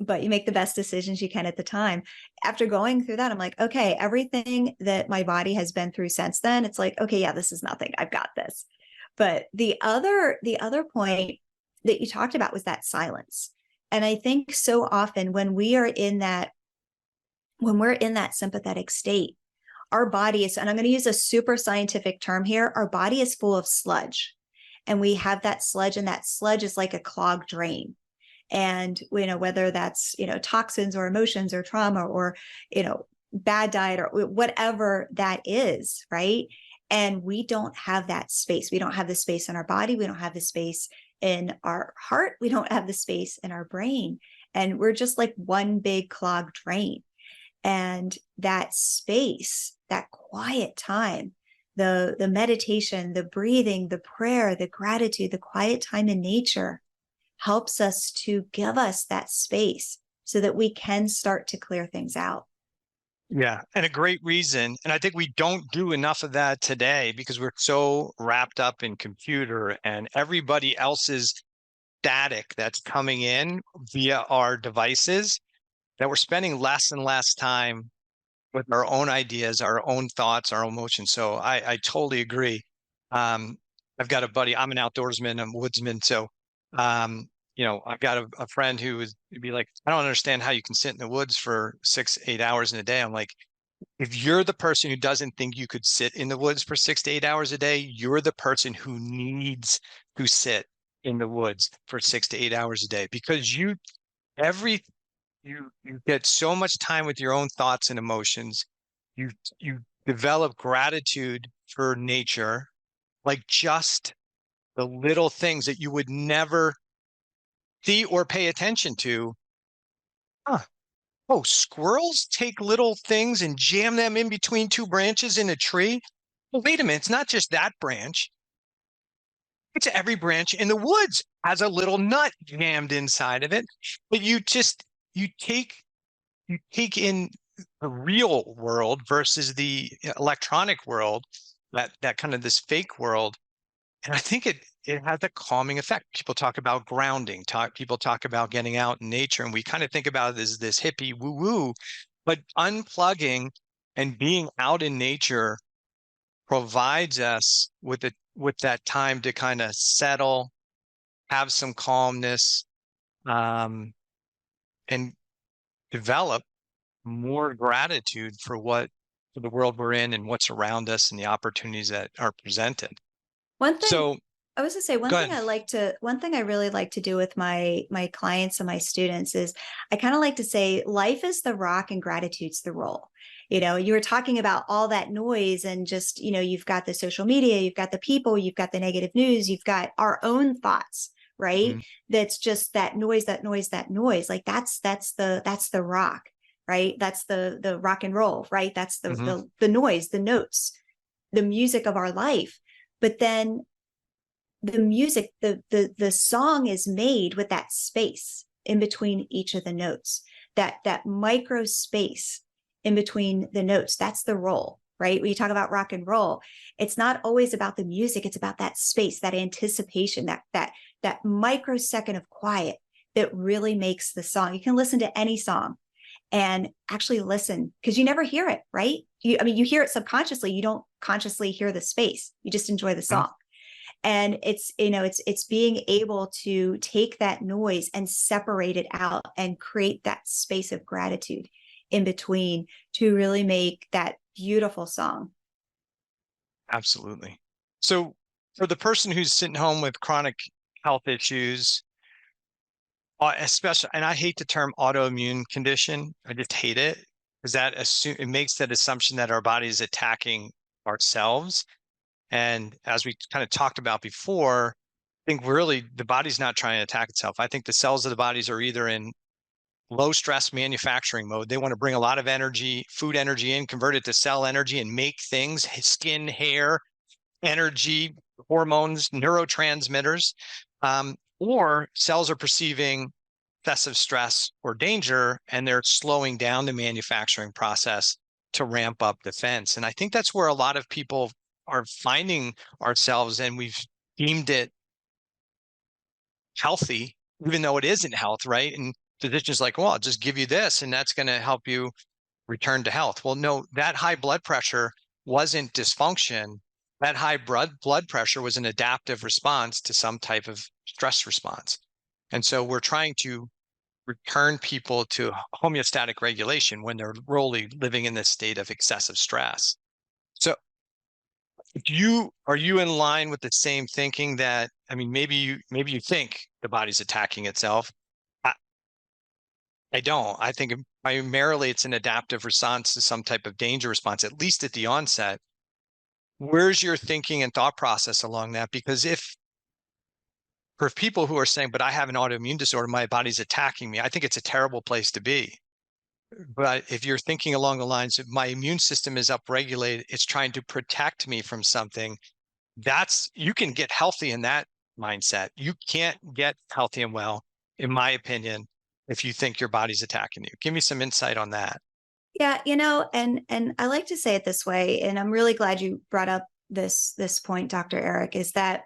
But you make the best decisions you can at the time. After going through that, I'm like, okay, everything that my body has been through since then, it's like, okay, yeah, this is nothing. I've got this. But the other point that you talked about was that silence. And I think so often when we're in that sympathetic state, our body is, and I'm going to use a super scientific term here, our body is full of sludge. And we have that sludge, and that sludge is like a clogged drain. And, you know, whether that's, you know, toxins or emotions or trauma or, you know, bad diet or whatever that is, right? And we don't have that space. We don't have the space in our body. We don't have the space in our heart. We don't have the space in our brain. And we're just like one big clogged drain. And that space, that quiet time, the meditation, the breathing, the prayer, the gratitude, the quiet time in nature helps us to give us that space so that we can start to clear things out. Yeah. And a great reason. And I think we don't do enough of that today because we're so wrapped up in computer and everybody else's static that's coming in via our devices, that we're spending less and less time with our own ideas, our own thoughts, our emotions. So I totally agree. I've got a buddy, I'm an outdoorsman, I'm a woodsman. So, you know, I've got a friend who would be like, I don't understand how you can sit in the woods for 6-8 hours in a day. I'm like, if you're the person who doesn't think you could sit in the woods for 6 to 8 hours a day, you're the person who needs to sit in the woods for 6 to 8 hours a day, because every you get so much time with your own thoughts and emotions. You develop gratitude for nature, like just the little things that you would never see or pay attention to. Huh. Oh, squirrels take little things and jam them in between two branches in a tree. Well, wait a minute, it's not just that branch. It's every branch in the woods has a little nut jammed inside of it. But you take in the real world versus the electronic world, that kind of this fake world. And I think it has a calming effect. People talk about grounding, people talk about getting out in nature, and we kind of think about it as this hippie woo woo, but unplugging and being out in nature provides us with that time to kind of settle, have some calmness, and develop more gratitude for what for the world we're in and what's around us and the opportunities that are presented. One thing So I was to say, go ahead. one thing I really like to do with my clients and my students is I kind of like to say life is the rock and gratitude's the roll. You were talking about all that noise and just, you've got the social media, you've got the people, you've got the negative news, you've got our own thoughts, right? Mhm, That's just that noise, that noise, that noise. Like that's the rock, right? That's the rock and roll, right? That's mhm. the noise, the notes, the music of our life. But then the music, the song is made with that space in between each of the notes, that micro space in between the notes. That's the roll, right? When you talk about rock and roll, it's not always about the music. It's about that space, that anticipation, that microsecond of quiet that really makes the song. You can listen to any song and actually listen because you never hear it, right? You hear it subconsciously. You don't consciously hear the space. You just enjoy the Mhm. song. And it's being able to take that noise and separate it out and create that space of gratitude in between to really make that beautiful song. Absolutely. So for the person who's sitting home with chronic health issues, especially, and I hate the term autoimmune condition. I just hate it because it makes that assumption that our body is attacking ourselves. And as we kind of talked about before, I think really the body's not trying to attack itself. I think the cells of the bodies are either in low stress manufacturing mode. They want to bring a lot of energy, food energy in, convert it to cell energy and make things, skin, hair, energy, hormones, neurotransmitters. Or cells are perceiving excessive stress or danger, and they're slowing down the manufacturing process to ramp up defense. And I think that's where a lot of people are finding ourselves, and we've deemed it healthy, even though it isn't health, right? And physicians like, well, I'll just give you this, and that's going to help you return to health. Well, no, that high blood pressure wasn't dysfunction. That high blood pressure was an adaptive response to some type of stress response. And so we're trying to return people to homeostatic regulation when they're really living in this state of excessive stress. So are you in line with the same thinking that, I mean, maybe you think the body's attacking itself. I, I don't. I think primarily it's an adaptive response to some type of danger response, at least at the onset. Where's your thinking and thought process along that? Because if for people who are saying, but I have an autoimmune disorder, my body's attacking me, I think it's a terrible place to be. But if you're thinking along the lines of my immune system is upregulated, it's trying to protect me from something, you can get healthy in that mindset. You can't get healthy and well, in my opinion, if you think your body's attacking you. Give me some insight on that. Yeah, and I like to say it this way, and I'm really glad you brought up this point, Dr. Eric, is that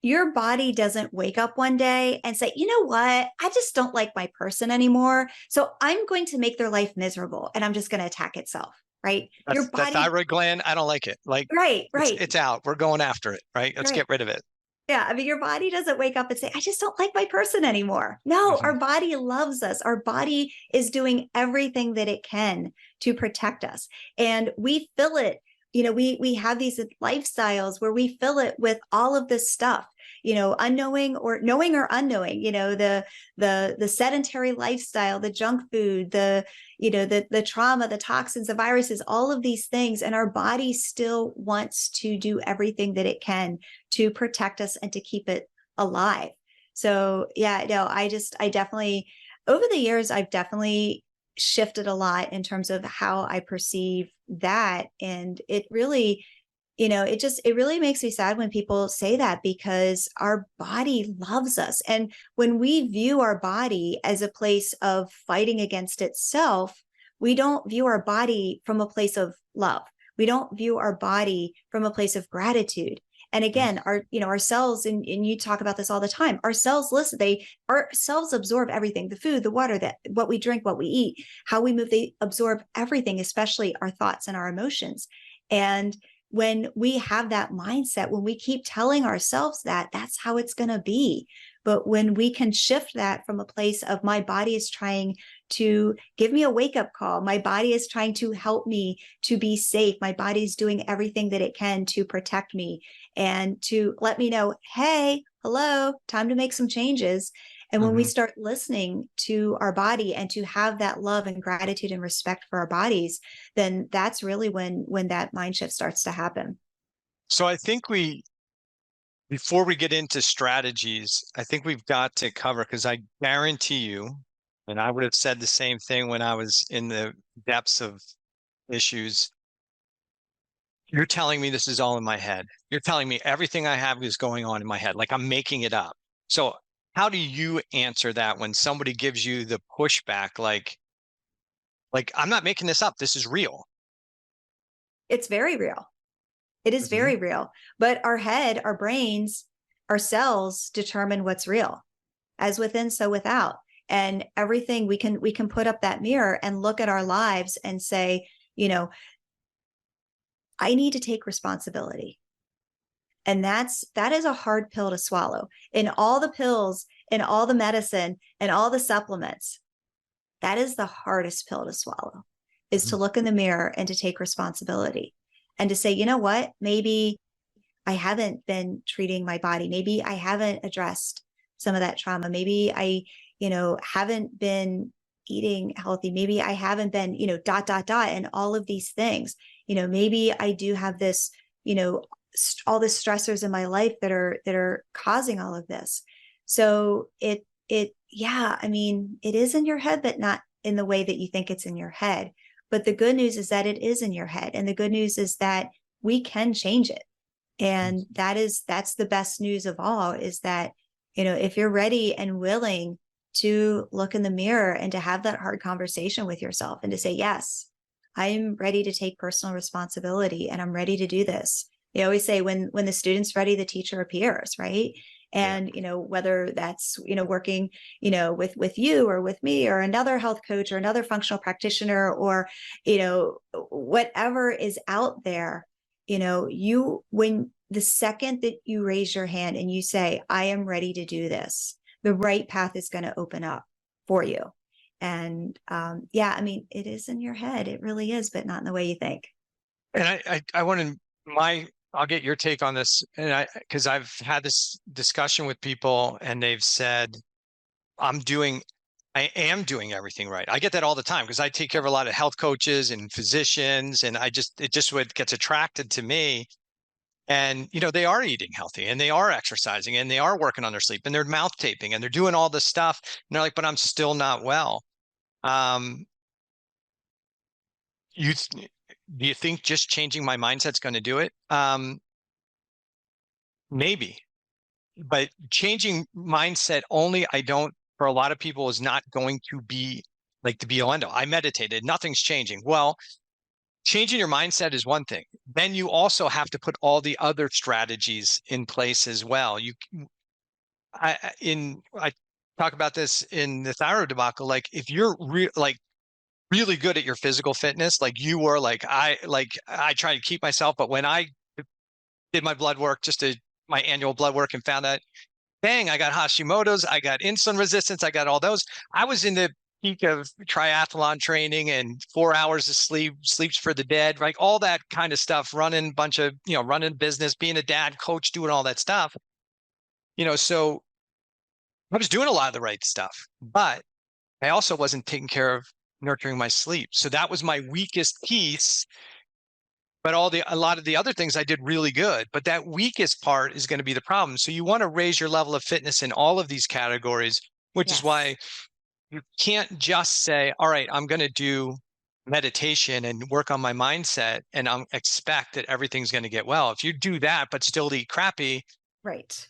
your body doesn't wake up one day and say, you know what, I just don't like my person anymore. So I'm going to make their life miserable and I'm just going to attack itself, right? Your That's that body, thyroid gland. I don't like it. Like right, right, it's out. We're going after it, right? Let's right. get rid of it. Yeah, I mean, your body doesn't wake up and say, I just don't like my person anymore. No, Hmm. our body loves us. Our body is doing everything that it can to protect us. And we fill it, we have these lifestyles where we fill it with all of this stuff, unknowing or knowing or unknowing, the sedentary lifestyle, the junk food, the trauma, the toxins, the viruses, all of these things. And our body still wants to do everything that it can to protect us and to keep it alive. So yeah, no, I definitely, over the years, I've definitely shifted a lot in terms of how I perceive that. And it really, it really makes me sad when people say that because our body loves us. And when we view our body as a place of fighting against itself, we don't view our body from a place of love. We don't view our body from a place of gratitude. And again, our cells, and you talk about this all the time, our cells listen, our cells absorb everything, the food, the water, what we drink, what we eat, how we move, they absorb everything, especially our thoughts and our emotions. And when we have that mindset, when we keep telling ourselves that that's how it's going to be, But when we can shift that from a place of my body is trying to give me a wake-up call, my body is trying to help me to be safe, my body is doing everything that it can to protect me and to let me know, hey, hello, time to make some changes. And when we start listening to our body and to have that love and gratitude and respect for our bodies, then that's really when that mind shift starts to happen. So I think before we get into strategies, I think we've got to cover, because I guarantee you, and I would have said the same thing when I was in the depths of issues. You're telling me this is all in my head. You're telling me everything I have is going on in my head, like I'm making it up. So how do you answer that when somebody gives you the pushback, like I'm not making this up, this is real? It's very real. It is very real. But our head, our brains, our cells determine what's real, as within, so without. And everything we can put up that mirror and look at our lives and say, I need to take responsibility. And that is a hard pill to swallow. In all the pills and all the medicine and all the supplements, that is the hardest pill to swallow, is to look in the mirror and to take responsibility and to say, you know what, maybe I haven't been treating my body. Maybe I haven't addressed some of that trauma. Maybe I, haven't been eating healthy. Maybe I haven't been, and all of these things. Maybe I do have this, all the stressors in my life that are causing all of this. So it is in your head, but not in the way that you think it's in your head. But the good news is that it is in your head. And the good news is that we can change it. And that's the best news of all, is that, if you're ready and willing to look in the mirror and to have that hard conversation with yourself and to say, yes, I'm ready to take personal responsibility and I'm ready to do this. They always say when the student's ready, the teacher appears, right? And, whether that's, working, with you or with me or another health coach or another functional practitioner or, whatever is out there, when the second that you raise your hand and you say, I am ready to do this, the right path is going to open up for you. And it is in your head. It really is, but not in the way you think. And I want to, I'll get your take on this. And because I've had this discussion with people and they've said, I am doing everything right. I get that all the time because I take care of a lot of health coaches and physicians, and it just what gets attracted to me. And, they are eating healthy and they are exercising and they are working on their sleep and they're mouth taping and they're doing all this stuff. And they're like, but I'm still not well. Do you think just changing my mindset's going to do it? Maybe, but changing mindset only, for a lot of people, is not going to be like the be all end all. I meditated, nothing's changing. Well, changing your mindset is one thing. Then you also have to put all the other strategies in place as well. I talk about this in the thyroid debacle. Like if you're really good at your physical fitness, like you were, I try to keep myself, but when I did my blood work, my annual blood work, and found that, bang, I got Hashimoto's, I got insulin resistance, I got all those. I was in the peak of triathlon training and 4 hours of sleeps for the dead, like all that kind of stuff, running business, being a dad, coach, doing all that stuff. So I was doing a lot of the right stuff, but I also wasn't taking care of nurturing my sleep. So that was my weakest piece. But a lot of the other things I did really good, but that weakest part is going to be the problem. So you want to raise your level of fitness in all of these categories, which is why you can't just say, all right, I'm going to do meditation and work on my mindset and expect that everything's going to get well. If you do that, but still eat crappy, right,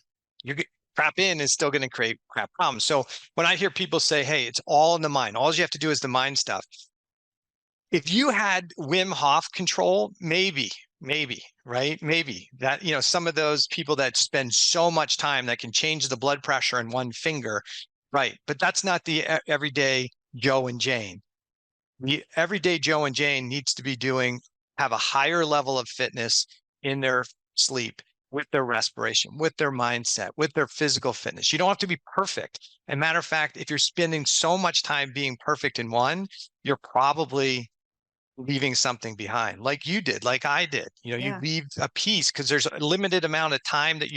crap in is still going to create crap problems. So when I hear people say, hey, it's all in the mind, all you have to do is the mind stuff. If you had Wim Hof control, maybe, right? Maybe that, some of those people that spend so much time that can change the blood pressure in one finger, right? But that's not the everyday Joe and Jane. The everyday Joe and Jane needs to have a higher level of fitness in their sleep, with their respiration, with their mindset, with their physical fitness. You don't have to be perfect. And matter of fact, if you're spending so much time being perfect in one, you're probably leaving something behind, like you did, like I did. You Yeah. leave a piece because there's a limited amount of time that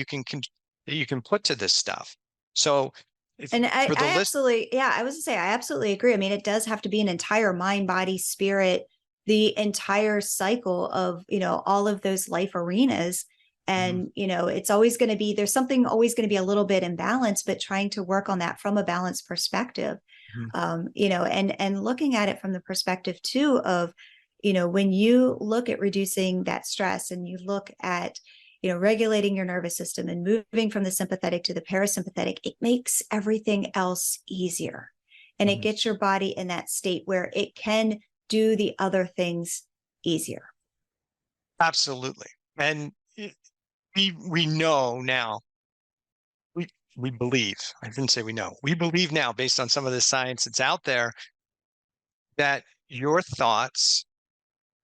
that you can put to this stuff. So if And for the I list, absolutely, yeah, I was to say, I absolutely agree. I mean, it does have to be an entire mind, body, spirit, the entire cycle of, all of those life arenas. Mhm, And, it's always going to be, there's something always going to be a little bit imbalanced, but trying to work on that from a balanced perspective. mhm, And looking at it from the perspective too of, when you look at reducing that stress and you look at, regulating your nervous system and moving from the sympathetic to the parasympathetic, it makes everything else easier. And it mhm. gets your body in that state where it can do the other things easier. Absolutely. And we know now, we we believe, I didn't say we know, we believe now based on some of the science that's out there that your thoughts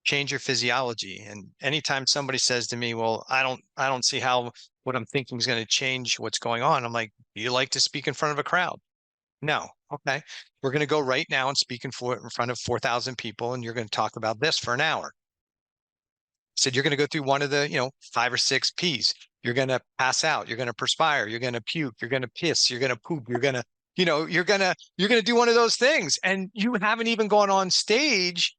change your physiology. And anytime somebody says to me, well, I don't see how what I'm thinking is going to change what's going on. I'm like, do you like to speak in front of a crowd? No. Okay. We're going to go right now and speak in front of 4,000 people, and you're going to talk about this for an hour. Said you're going to go through one of the, 5 or 6 P's. You're going to pass out. You're going to perspire. You're going to puke. You're going to piss. You're going to poop. You're going to, you're going to do one of those things. And you haven't even gone on stage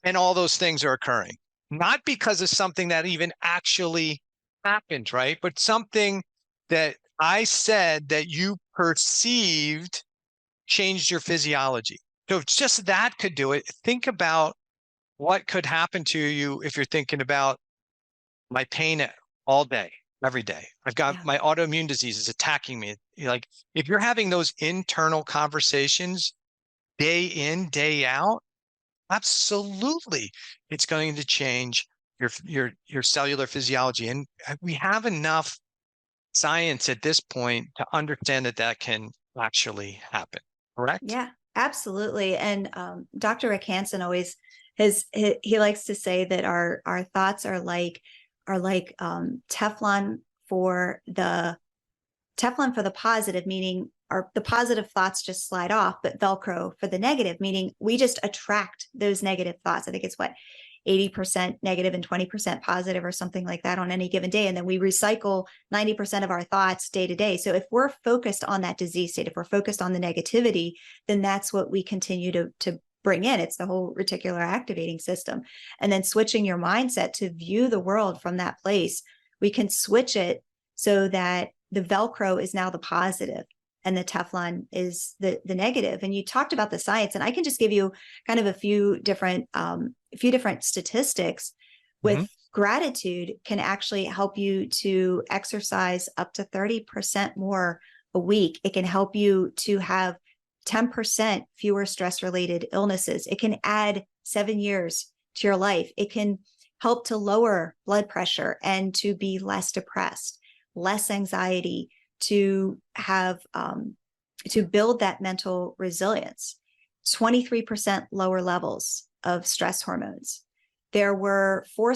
and all those things are occurring. Not because of something that even actually happened, right? But something that I said that you perceived changed your physiology. So if just that could do it. Think about what could happen to you if you're thinking about my pain all day, every day. I've got Yeah. my autoimmune diseases attacking me. Like if you're having those internal conversations day in, day out, absolutely, it's going to change your cellular physiology, and we have enough science at this point to understand that that can actually happen. Correct? Yeah, absolutely. And Dr. Rick Hansen always he likes to say that our thoughts are like for the Teflon for the positive, meaning the positive thoughts just slide off, but Velcro for the negative, meaning we just attract those negative thoughts. I think it's what 80% negative and 20% positive or something like that on any given day. And then we recycle 90% of our thoughts day to day. So if we're focused on that disease state, if we're focused on the negativity, then that's what we continue to bring in. It's the whole reticular activating system. And then switching your mindset to view the world from that place, we can switch it so that the Velcro is now the positive and the Teflon is the negative. And you talked about the science, and I can just give you kind of a few different statistics. Hmm. With gratitude can actually help you to exercise up to 30% more a week. It can help you to have 10% fewer stress related illnesses. It can add 7 years to your life. It can help to lower blood pressure and to be less depressed, less anxiety, to have to build that mental resilience. 23% lower levels of stress hormones. There were 4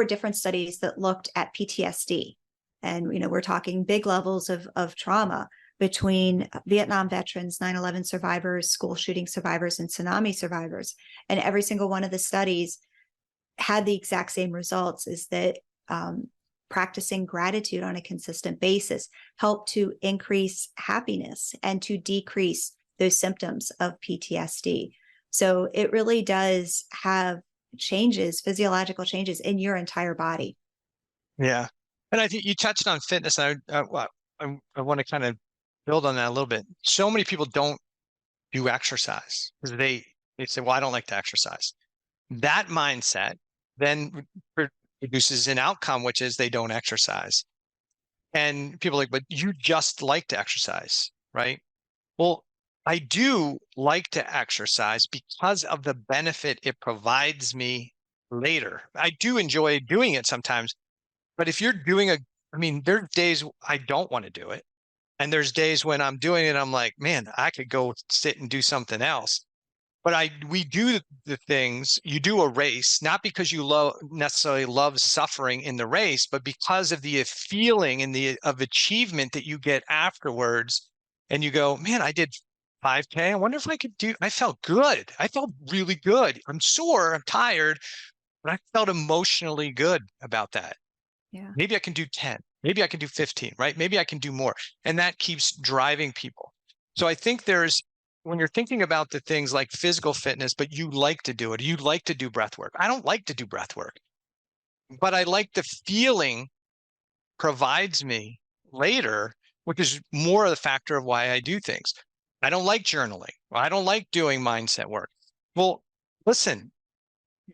different studies that looked at PTSD. And we're talking big levels of trauma between Vietnam veterans, 9/11 survivors, school shooting survivors, and tsunami survivors. And every single one of the studies had the exact same results, is that practicing gratitude on a consistent basis helped to increase happiness and to decrease those symptoms of PTSD. So it really does have physiological changes in your entire body. Yeah. And I think you touched on fitness. And I want to kind of build on that a little bit. So many people don't do exercise because they say, well, I don't like to exercise. That mindset then produces an outcome, which is they don't exercise. And people are like, but you just like to exercise, right? Well, I do like to exercise because of the benefit it provides me later. I do enjoy doing it sometimes, but if you're doing I mean, there's days I don't want to do it. And there's days when I'm doing it, I'm like, man, I could go sit and do something else. but we do the things, you do a race, not because you necessarily love suffering in the race, but because of the feeling and of achievement that you get afterwards. And you go, man, I did 5K. I wonder if I felt good. I felt really good. I'm sore, I'm tired, but I felt emotionally good about that. Yeah. Maybe I can do 10, maybe I can do 15, right? Maybe I can do more. And that keeps driving people. So I think when you're thinking about the things like physical fitness, but you like to do it, you like to do breath work. I don't like to do breath work, but I like the feeling provides me later, which is more of the factor of why I do things. I don't like journaling. I don't like doing mindset work. Well, listen,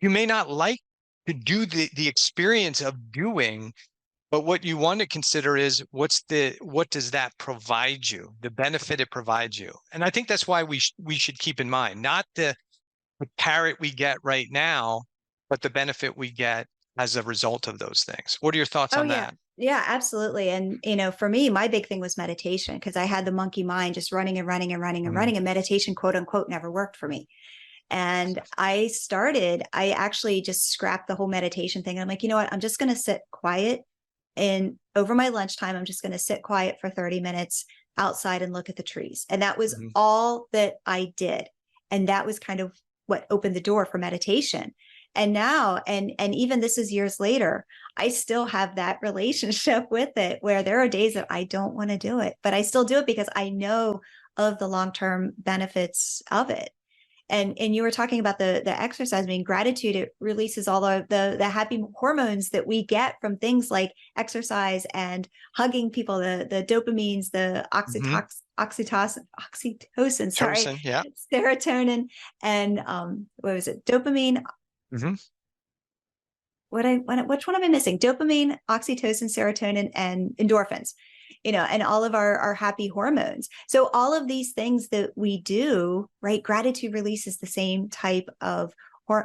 you may not like to do the experience of doing, but what you want to consider is what does that provide you, the benefit it provides you. And I think that's why we should keep in mind, not the carrot we get right now, but the benefit we get as a result of those things. What are your thoughts Oh on yeah. that? Yeah, absolutely. And for me, my big thing was meditation because I had the monkey mind just running and running and running and Mhm. running, and meditation, quote unquote, never worked for me. And I actually just scrapped the whole meditation thing. I'm like, you know what? I'm just going to sit quiet, and over my lunchtime, I'm just going to sit quiet for 30 minutes outside and look at the trees. And that was Mhm. all that I did. And that was kind of what opened the door for meditation. And now, and even this is years later, I still have that relationship with it where there are days that I don't want to do it, but I still do it because I know of the long-term benefits of it. And you were talking about the exercise. I mean, gratitude, it releases all of the happy hormones that we get from things like exercise and hugging people, the dopamines, the Mhm. oxytocin, sorry, Chosen, yeah. serotonin, and what was it, dopamine, Mhm. which one am I missing? Dopamine, oxytocin, serotonin, and endorphins, and all of our happy hormones. So all of these things that we do, right? Gratitude releases the same type of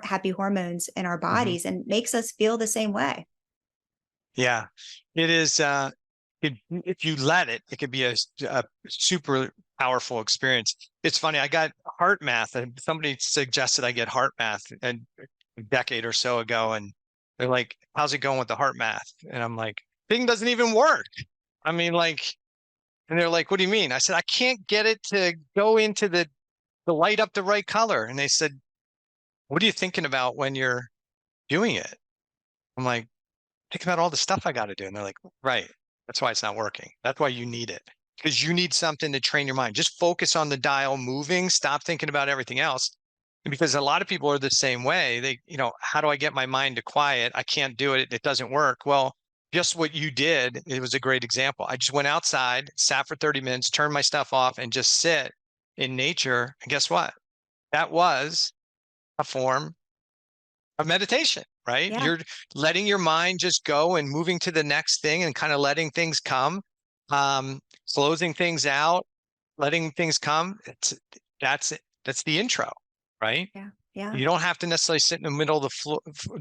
happy hormones in our Mhm. bodies and makes us feel the same way. Yeah, it is. If you let it, it could be a super powerful experience. It's funny. I got heart math, and somebody suggested I get heart math a decade or so ago, and they're like, "How's it going with the heart math?" And I'm like, "Thing doesn't even work." I mean, like, and they're like, "What do you mean?" I said, "I can't get it to go into the light up the right color." And they said, "What are you thinking about when you're doing it?" I'm like, think about all the stuff I got to do. And they're like, right. That's why it's not working. That's why you need it, because you need something to train your mind. Just focus on the dial moving. Stop thinking about everything else. And because a lot of people are the same way. How do I get my mind to quiet? I can't do it. It doesn't work. Well, just what you did, it was a great example. I just went outside, sat for 30 minutes, turned my stuff off, and just sit in nature. And guess what? That was a form of meditation, right? Yeah. You're letting your mind just go and moving to the next thing and kind of letting things come, closing things out, letting things come. That's it. That's the intro, right? Yeah. Yeah. You don't have to necessarily sit in the middle of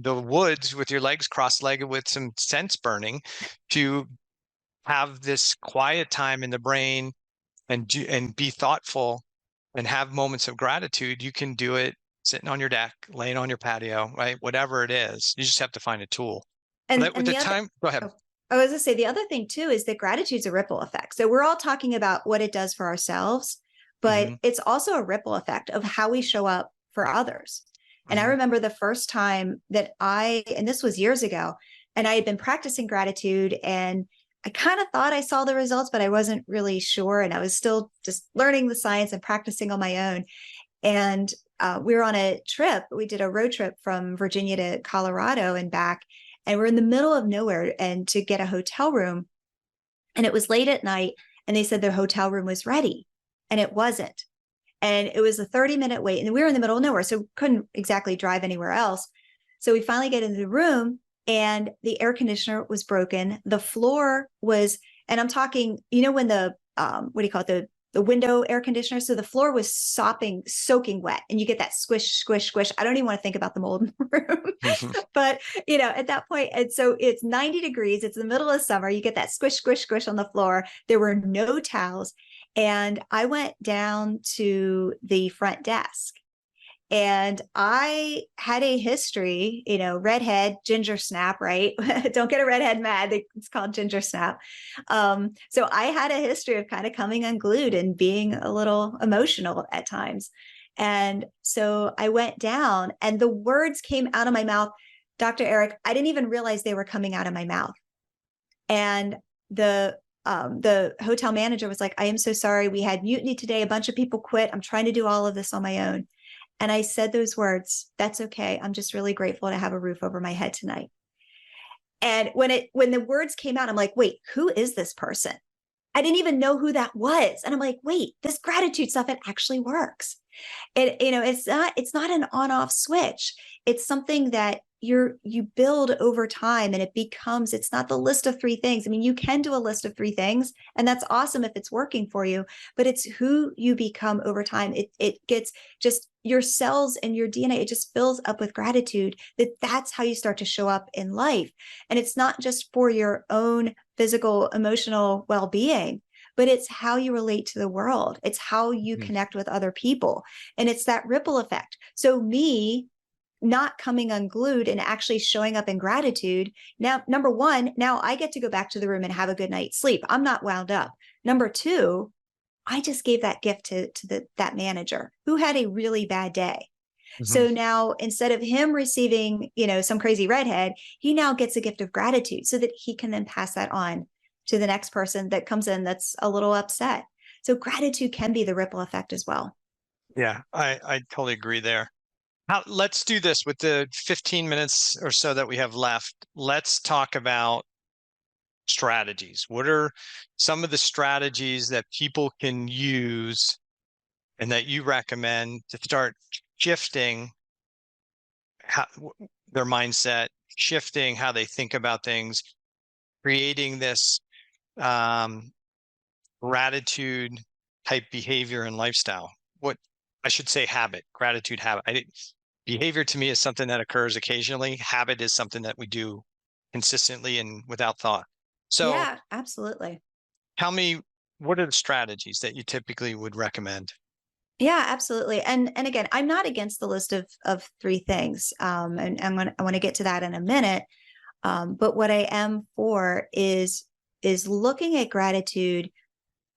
the woods with your legs cross-legged with some sense burning to have this quiet time in the brain and be thoughtful and have moments of gratitude. You can do it sitting on your deck, laying on your patio, right? Whatever it is, you just have to find a tool. And But with the the other, time, go ahead. oh, I was going to say the other thing too is that gratitude's a ripple effect. So we're all talking about what it does for ourselves, but Hmm. it's also a ripple effect of how we show up for others. And I Hmm. remember the first time that and this was years ago, and I had been practicing gratitude, and I kind of thought I saw the results, but I wasn't really sure. And I was still just learning the science and practicing on my own. And we were on a trip. We did a road trip from Virginia to Colorado and back. And we're in the middle of nowhere and to get a hotel room. And it was late at night. And they said their hotel room was ready. And it wasn't. And it was a 30-minute wait. And we were in the middle of nowhere. So couldn't exactly drive anywhere else. So we finally get into the room, and the air conditioner was broken. The floor was, and I'm talking, when the, what do you call it? The window air conditioner. So the floor was soaking wet, and you get that squish, squish, squish. I don't even want to think about the mold in the room, but at that point, and so it's 90 degrees. It's the middle of summer. You get that squish, squish, squish on the floor. There were no towels. And I went down to the front desk, And I had a history, redhead, ginger snap, right? Don't get a redhead mad. It's called ginger snap. So I had a history of kind of coming unglued and being a little emotional at times. And so I went down and the words came out of my mouth. Dr. Eric, I didn't even realize they were coming out of my mouth. And the hotel manager was like, I am so sorry. We had mutiny today. A bunch of people quit. I'm trying to do all of this on my own. And I said those words, that's okay. I'm just really grateful to have a roof over my head tonight. And when the words came out, I'm like, wait, who is this person? I didn't even know who that was. And I'm like, wait, this gratitude stuff, it actually works. It's not an on-off switch. It's something that you build over time, and it's not the list of 3 things. I mean, you can do a list of 3 things, and that's awesome if it's working for you, but it's who you become over time. It gets just your cells and your DNA, it just fills up with gratitude. That's how you start to show up in life. And it's not just for your own physical, emotional well-being, but it's how you relate to the world. It's how you connect with other people. And it's that ripple effect. So me not coming unglued and actually showing up in gratitude. Now, number 1, now I get to go back to the room and have a good night's sleep. I'm not wound up. Number 2, I just gave that gift to that manager who had a really bad day. So now instead of him receiving, some crazy redhead, he now gets a gift of gratitude so that he can then pass that on to the next person that comes in that's a little upset. So gratitude can be the ripple effect as well. Yeah, I totally agree there. Let's do this with the 15 minutes or so that we have left. Let's talk about strategies. What are some of the strategies that people can use and that you recommend to start shifting their mindset, shifting how they think about things, creating this gratitude type behavior and lifestyle? What I should say, gratitude habit. Behavior to me is something that occurs occasionally. Habit is something that we do consistently and without thought. So Yeah, absolutely. tell me, what are the strategies that you typically would recommend? Yeah, absolutely. And again, I'm not against the list of 3 things. And I want to get to that in a minute. But what I am for is looking at gratitude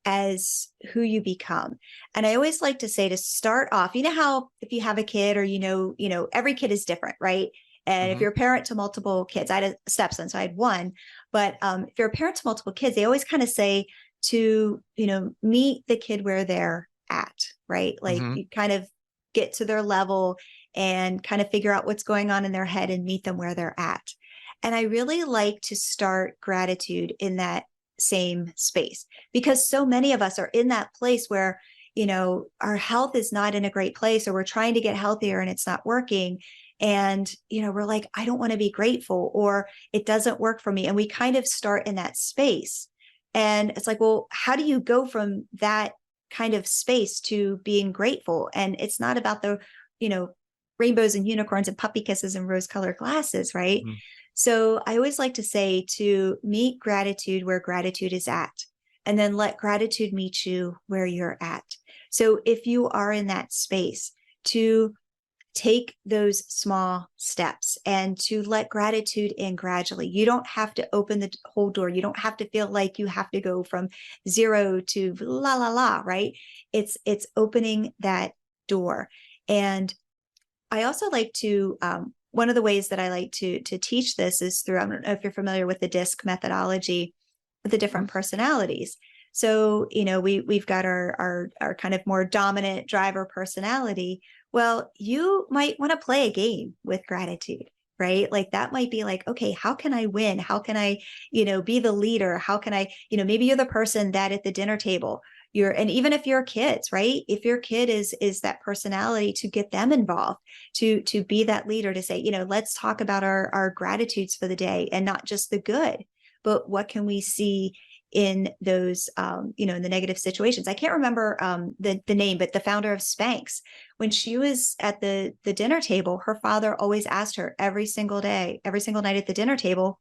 as who you become. And I always like to say, to start off, how if you have a kid, or every kid is different, right? And if Hmm. you're a parent to multiple kids, I had a stepson, so I had one. But if you're a parent to multiple kids, they always kind of say to meet the kid where they're at, right? Like Hmm. you kind of get to their level and kind of figure out what's going on in their head and meet them where they're at. And I really like to start gratitude in that same space, because so many of us are in that place where our health is not in a great place, or we're trying to get healthier and it's not working. And we're like, I don't want to be grateful, or it doesn't work for me. And we kind of start in that space. And it's like, well, how do you go from that kind of space to being grateful? And it's not about the rainbows and unicorns and puppy kisses and rose colored glasses, right? Hmm. So I always like to say to meet gratitude where gratitude is at, and then let gratitude meet you where you're at. So if you are in that space, to take those small steps and to let gratitude in gradually. You don't have to open the whole door. You don't have to feel like you have to go from 0 to la la la, right? It's opening that door. And I also like to one of the ways that I like to teach this is through, I don't know if you're familiar with the DISC methodology, with the different personalities. So, we've got our kind of more dominant driver personality. Well, you might want to play a game with gratitude, right? Like that might be like, okay, how can I win? How can I, be the leader? How can I, maybe you're the person that at the dinner table, and even if you're kids, right? If your kid is that personality, to get them involved, to be that leader, to say, let's talk about our gratitudes for the day, and not just the good, but what can we see in those, in the negative situations. I can't remember the name, but the founder of Spanx, when she was at the dinner table, her father always asked her every single day, every single night at the dinner table,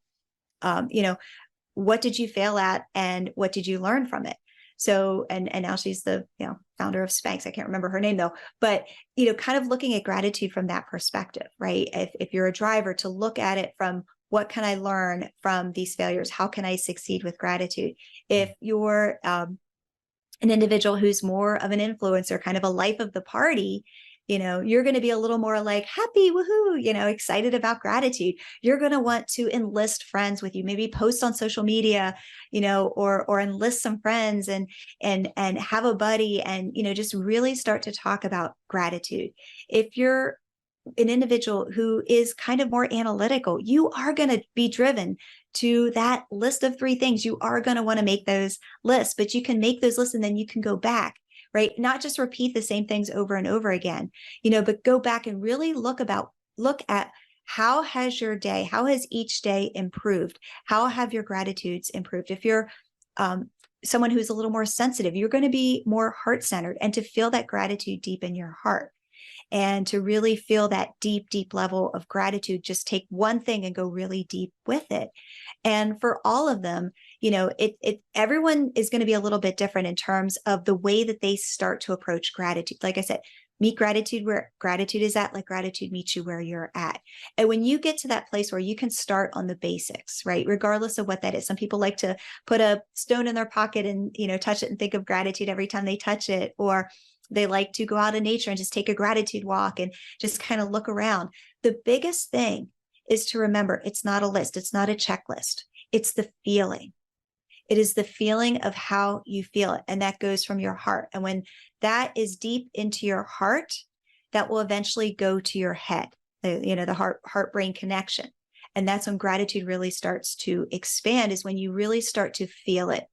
what did you fail at and what did you learn from it? So, and now she's the, founder of Spanx. I can't remember her name though, but, kind of looking at gratitude from that perspective, right? If you're a driver, to look at it from, what can I learn from these failures? How can I succeed with gratitude? If you're an individual who's more of an influencer, kind of a life of the party, you're going to be a little more like happy, woohoo, excited about gratitude. You're going to want to enlist friends with you, maybe post on social media, or enlist some friends and have a buddy and, just really start to talk about gratitude. If you're an individual who is kind of more analytical, you are going to be driven to that list of 3 things. You are going to want to make those lists, but you can make those lists and then you can go back, right? Not just repeat the same things over and over again, but go back and really look at how has your day, how has each day improved? How have your gratitudes improved? If you're someone who's a little more sensitive, you're going to be more heart-centered, and to feel that gratitude deep in your heart. And to really feel that deep, deep level of gratitude, just take one thing and go really deep with it. And for all of them, everyone is going to be a little bit different in terms of the way that they start to approach gratitude. Like I said, meet gratitude where gratitude is at, like gratitude meets you where you're at. And when you get to that place where you can start on the basics, right? Regardless of what that is. Some people like to put a stone in their pocket and, touch it and think of gratitude every time they touch it, or they like to go out in nature and just take a gratitude walk and just kind of look around. The biggest thing is to remember, it's not a list. It's not a checklist. It's the feeling. It is the feeling of how you feel it. And that goes from your heart. And when that is deep into your heart, that will eventually go to your head, the heart-brain connection. And that's when gratitude really starts to expand, is when you really start to feel it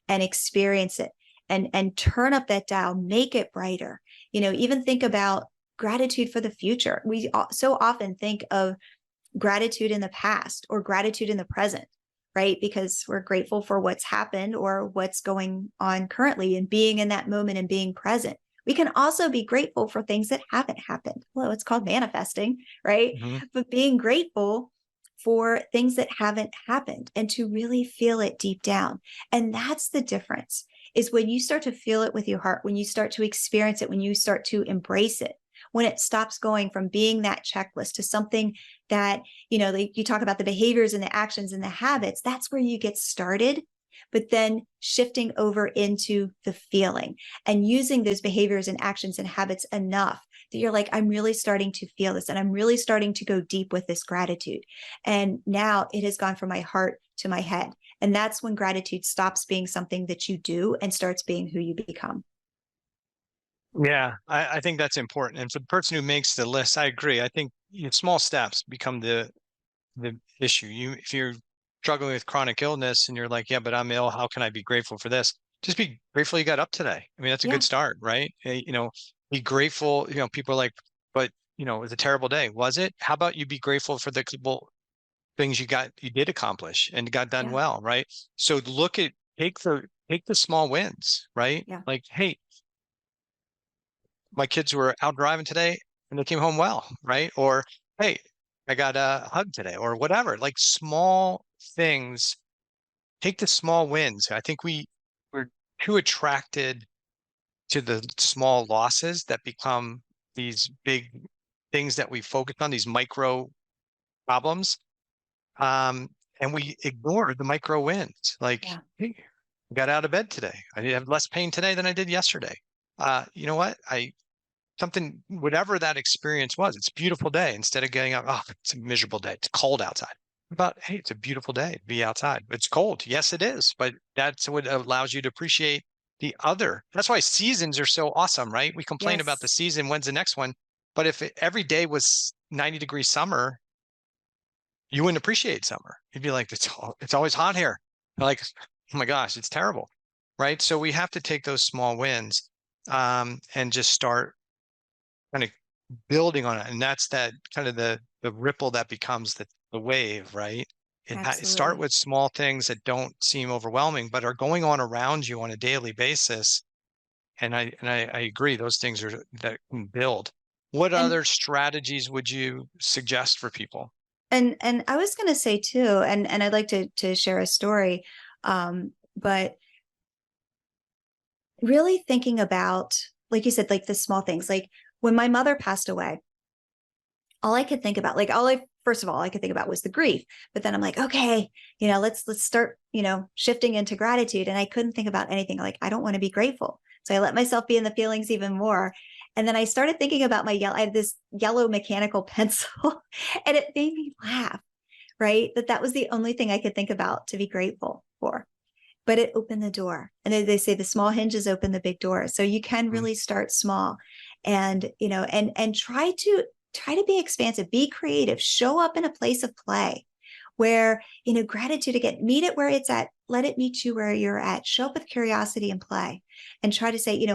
and experience it. And turn up that dial, make it brighter. Even think about gratitude for the future. We so often think of gratitude in the past or gratitude in the present, right? Because we're grateful for what's happened or what's going on currently, and being in that moment and being present. We can also be grateful for things that haven't happened. Well, it's called manifesting, right? Mm-hmm. But being grateful for things that haven't happened, and to really feel it deep down. And that's the difference, is when you start to feel it with your heart, when you start to experience it, when you start to embrace it, when it stops going from being that checklist to something that, you talk about the behaviors and the actions and the habits, that's where you get started. But then shifting over into the feeling and using those behaviors and actions and habits enough that you're like, I'm really starting to feel this, and I'm really starting to go deep with this gratitude. And now it has gone from my heart to my head. And that's when gratitude stops being something that you do and starts being who you become. Yeah, I think that's important. And for the person who makes the list, I agree. I think small steps become the issue. If you're struggling with chronic illness and you're like, yeah, but I'm ill, how can I be grateful for this? Just be grateful you got up today. I mean, that's a Yeah. good start, right? Be grateful. People are like, but it was a terrible day. Was it? How about you be grateful for the things you did accomplish and got done Yeah. well, right? So take the small wins, right? Yeah. Like, hey, my kids were out driving today and they came home well, right? Or, hey, I got a hug today, or whatever. Like small things. Take the small wins. I think we're too attracted to the small losses that become these big things that we focus on, these micro problems. Um, and we ignore the micro wins. Like, Yeah. hey, I got out of bed today. I have less pain today than I did yesterday. You know what? Whatever that experience was, it's a beautiful day. Instead of getting up, oh, it's a miserable day. It's cold outside. But hey, it's a beautiful day to be outside. It's cold. Yes, it is. But that's what allows you to appreciate the other. That's why seasons are so awesome, right? We complain about the Yes. season. When's the next one? But if every day was 90-degree summer, you wouldn't appreciate summer. You'd be like, it's always hot here. Like, oh my gosh, it's terrible. Right. So we have to take those small wins and just start kind of building on it. And that's that kind of the ripple that becomes the wave, right? Start Absolutely. with small things that don't seem overwhelming, but are going on around you on a daily basis. And I agree, those things are that can build. What And other strategies would you suggest for people? and I was going to say too, and I'd like to share a story, but really thinking about, like you said, like the small things, like when my mother passed away, all I could think about, like first of all, I could think about was the grief, but then I'm like, okay, let's start, shifting into gratitude. And I couldn't think about anything. Like, I don't want to be grateful. So I let myself be in the feelings even more. And then I started thinking about I had this yellow mechanical pencil and it made me laugh, right? That was the only thing I could think about to be grateful for. But it opened the door. And they say the small hinges open the big door. So you can really start small and, and try to be expansive, be creative, show up in a place of play where, gratitude, again, meet it where it's at, let it meet you where you're at, show up with curiosity and play, and try to say,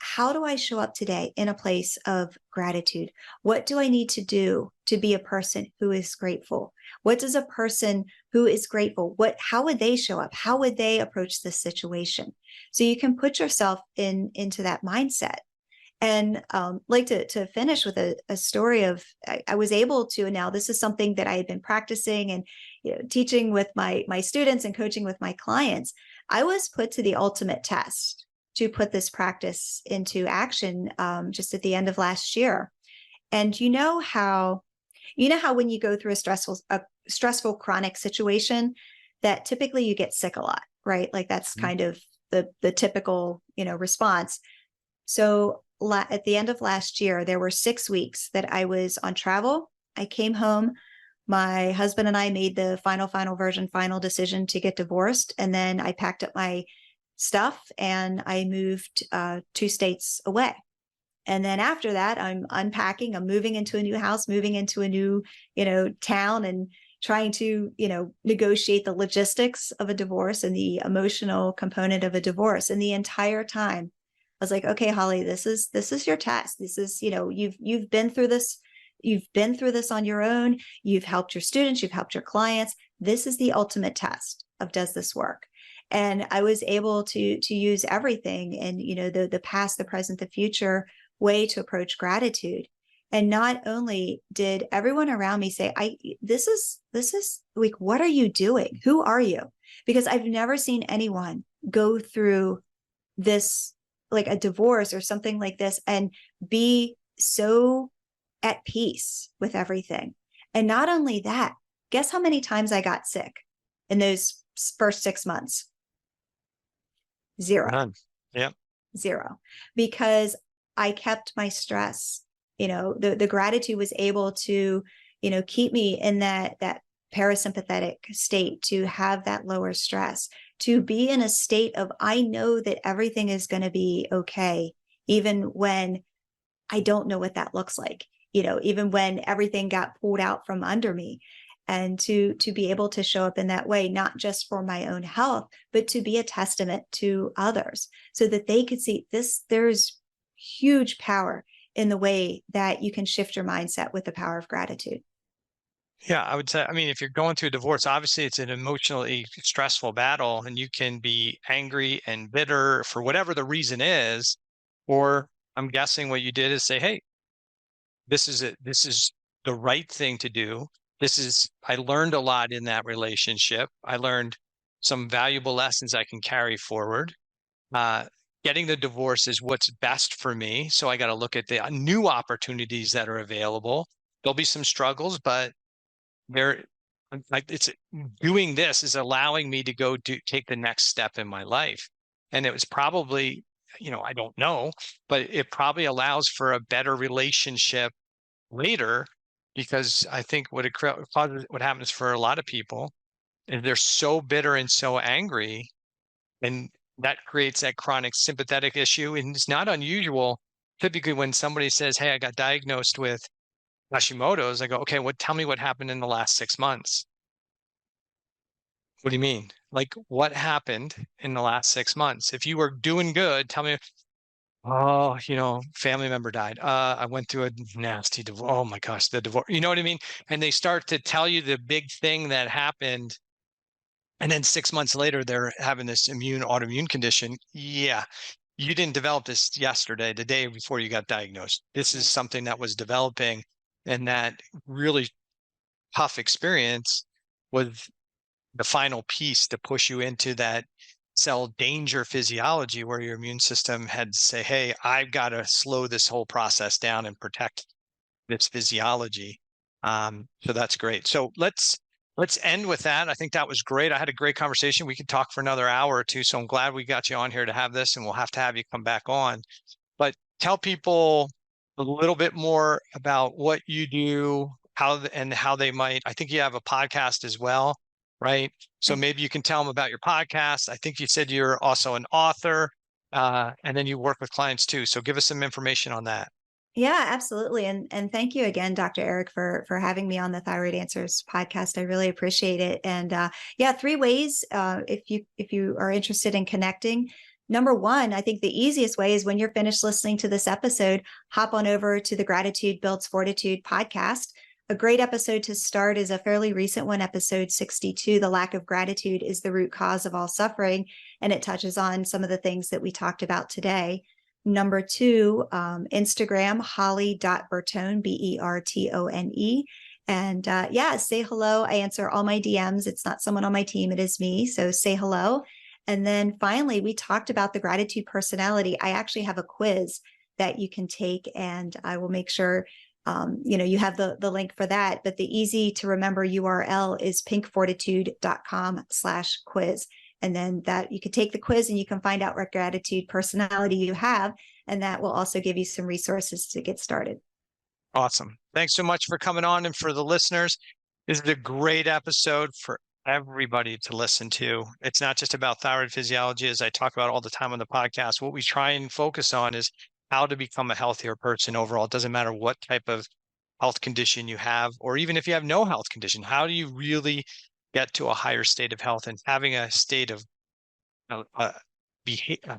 how do I show up today in a place of gratitude? What do I need to do to be a person who is grateful? What does a person who is grateful, how would they show up? How would they approach this situation? So you can put yourself into that mindset. And like to finish with a story of, I was able to, and now this is something that I had been practicing and teaching with my students and coaching with my clients. I was put to the ultimate test to put this practice into action just at the end of last year. And how when you go through a stressful chronic situation, that typically you get sick a lot, right? Like that's kind of the typical response. So at the end of last year, there were 6 weeks that I was on travel. I came home. My husband and I made the final decision to get divorced. And then I packed up my stuff and I moved 2 states away. And then after that, I'm unpacking, I'm moving into a new house, moving into a new, town, and trying to, negotiate the logistics of a divorce and the emotional component of a divorce. And the entire time I was like, okay, Holly, this is your test. This is, you've been through this. You've been through this on your own. You've helped your students, you've helped your clients. This is the ultimate test of, does this work? And I was able to use everything and, the past, the present, the future way to approach gratitude. And not only did everyone around me say, this is like, what are you doing? Who are you? Because I've never seen anyone go through this, like a divorce or something like this, and be so at peace with everything. And not only that, guess how many times I got sick in those first 6 months? 0. None. Yeah. 0. Because I kept my stress. The gratitude was able to, keep me in that parasympathetic state, to have that lower stress, to be in a state of, I know that everything is going to be okay, even when I don't know what that looks like, even when everything got pulled out from under me. And to be able to show up in that way, not just for my own health, but to be a testament to others so that they could see this. There's huge power in the way that you can shift your mindset with the power of gratitude. Yeah, I would say, I mean, if you're going through a divorce, obviously it's an emotionally stressful battle and you can be angry and bitter for whatever the reason is. Or I'm guessing what you did is say, hey, this is it. This is the right thing to do. I learned a lot in that relationship. I learned some valuable lessons I can carry forward. Uh, Getting the divorce is what's best for me. So I got to look at the new opportunities that are available. There'll be some struggles, but there, like it's doing this is allowing me to take the next step in my life. And it was probably, I don't know, but it probably allows for a better relationship later, because I think what happens for a lot of people is they're so bitter and so angry, and that creates that chronic sympathetic issue. And it's not unusual. Typically, when somebody says, "Hey, I got diagnosed with Hashimoto's," I go, "Okay, tell me what happened in the last 6 months." What do you mean? Like, what happened in the last 6 months? If you were doing good, tell me. Oh, family member died. I went through a nasty divorce. Oh my gosh, the divorce. You know what I mean? And they start to tell you the big thing that happened. And then 6 months later, they're having this autoimmune condition. Yeah. You didn't develop this yesterday, the day before you got diagnosed. This is something that was developing, and that really tough experience was the final piece to push you into that cell danger physiology where your immune system had to say, hey, I've got to slow this whole process down and protect this physiology. So that's great. So let's end with that. I think that was great. I had a great conversation. We could talk for another hour or two. So I'm glad we got you on here to have this, and we'll have to have you come back on. But tell people a little bit more about what you do, and how they might. I think you have a podcast as well, right? So maybe you can tell them about your podcast. I think you said you're also an author, and then you work with clients too. So give us some information on that. Yeah, absolutely. And thank you again, Dr. Eric, for having me on the Thyroid Answers podcast. I really appreciate it. And yeah, 3 ways if you are interested in connecting. Number one, I think the easiest way is when you're finished listening to this episode, hop on over to the Gratitude Builds Fortitude podcast. A great episode to start is a fairly recent one, episode 62. The lack of gratitude is the root cause of all suffering. And it touches on some of the things that we talked about today. Number 2, Instagram, holly.bertone, Bertone. And yeah, say hello. I answer all my DMs. It's not someone on my team, it is me. So say hello. And then finally, we talked about the gratitude personality. I actually have a quiz that you can take, and I will make sure you have the link for that. But the easy to remember URL is pinkfortitude.com/quiz. And then that you could take the quiz and you can find out what gratitude personality you have. And that will also give you some resources to get started. Awesome. Thanks so much for coming on. And for the listeners, this is a great episode for everybody to listen to. It's not just about thyroid physiology, as I talk about all the time on the podcast. What we try and focus on is how to become a healthier person overall. It doesn't matter what type of health condition you have, or even if you have no health condition, how do you really get to a higher state of health? And having a state of a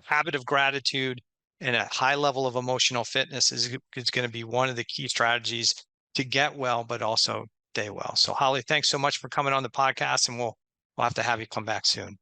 habit of gratitude and a high level of emotional fitness is going to be one of the key strategies to get well, but also stay well. So Holly, thanks so much for coming on the podcast, and we'll have to have you come back soon.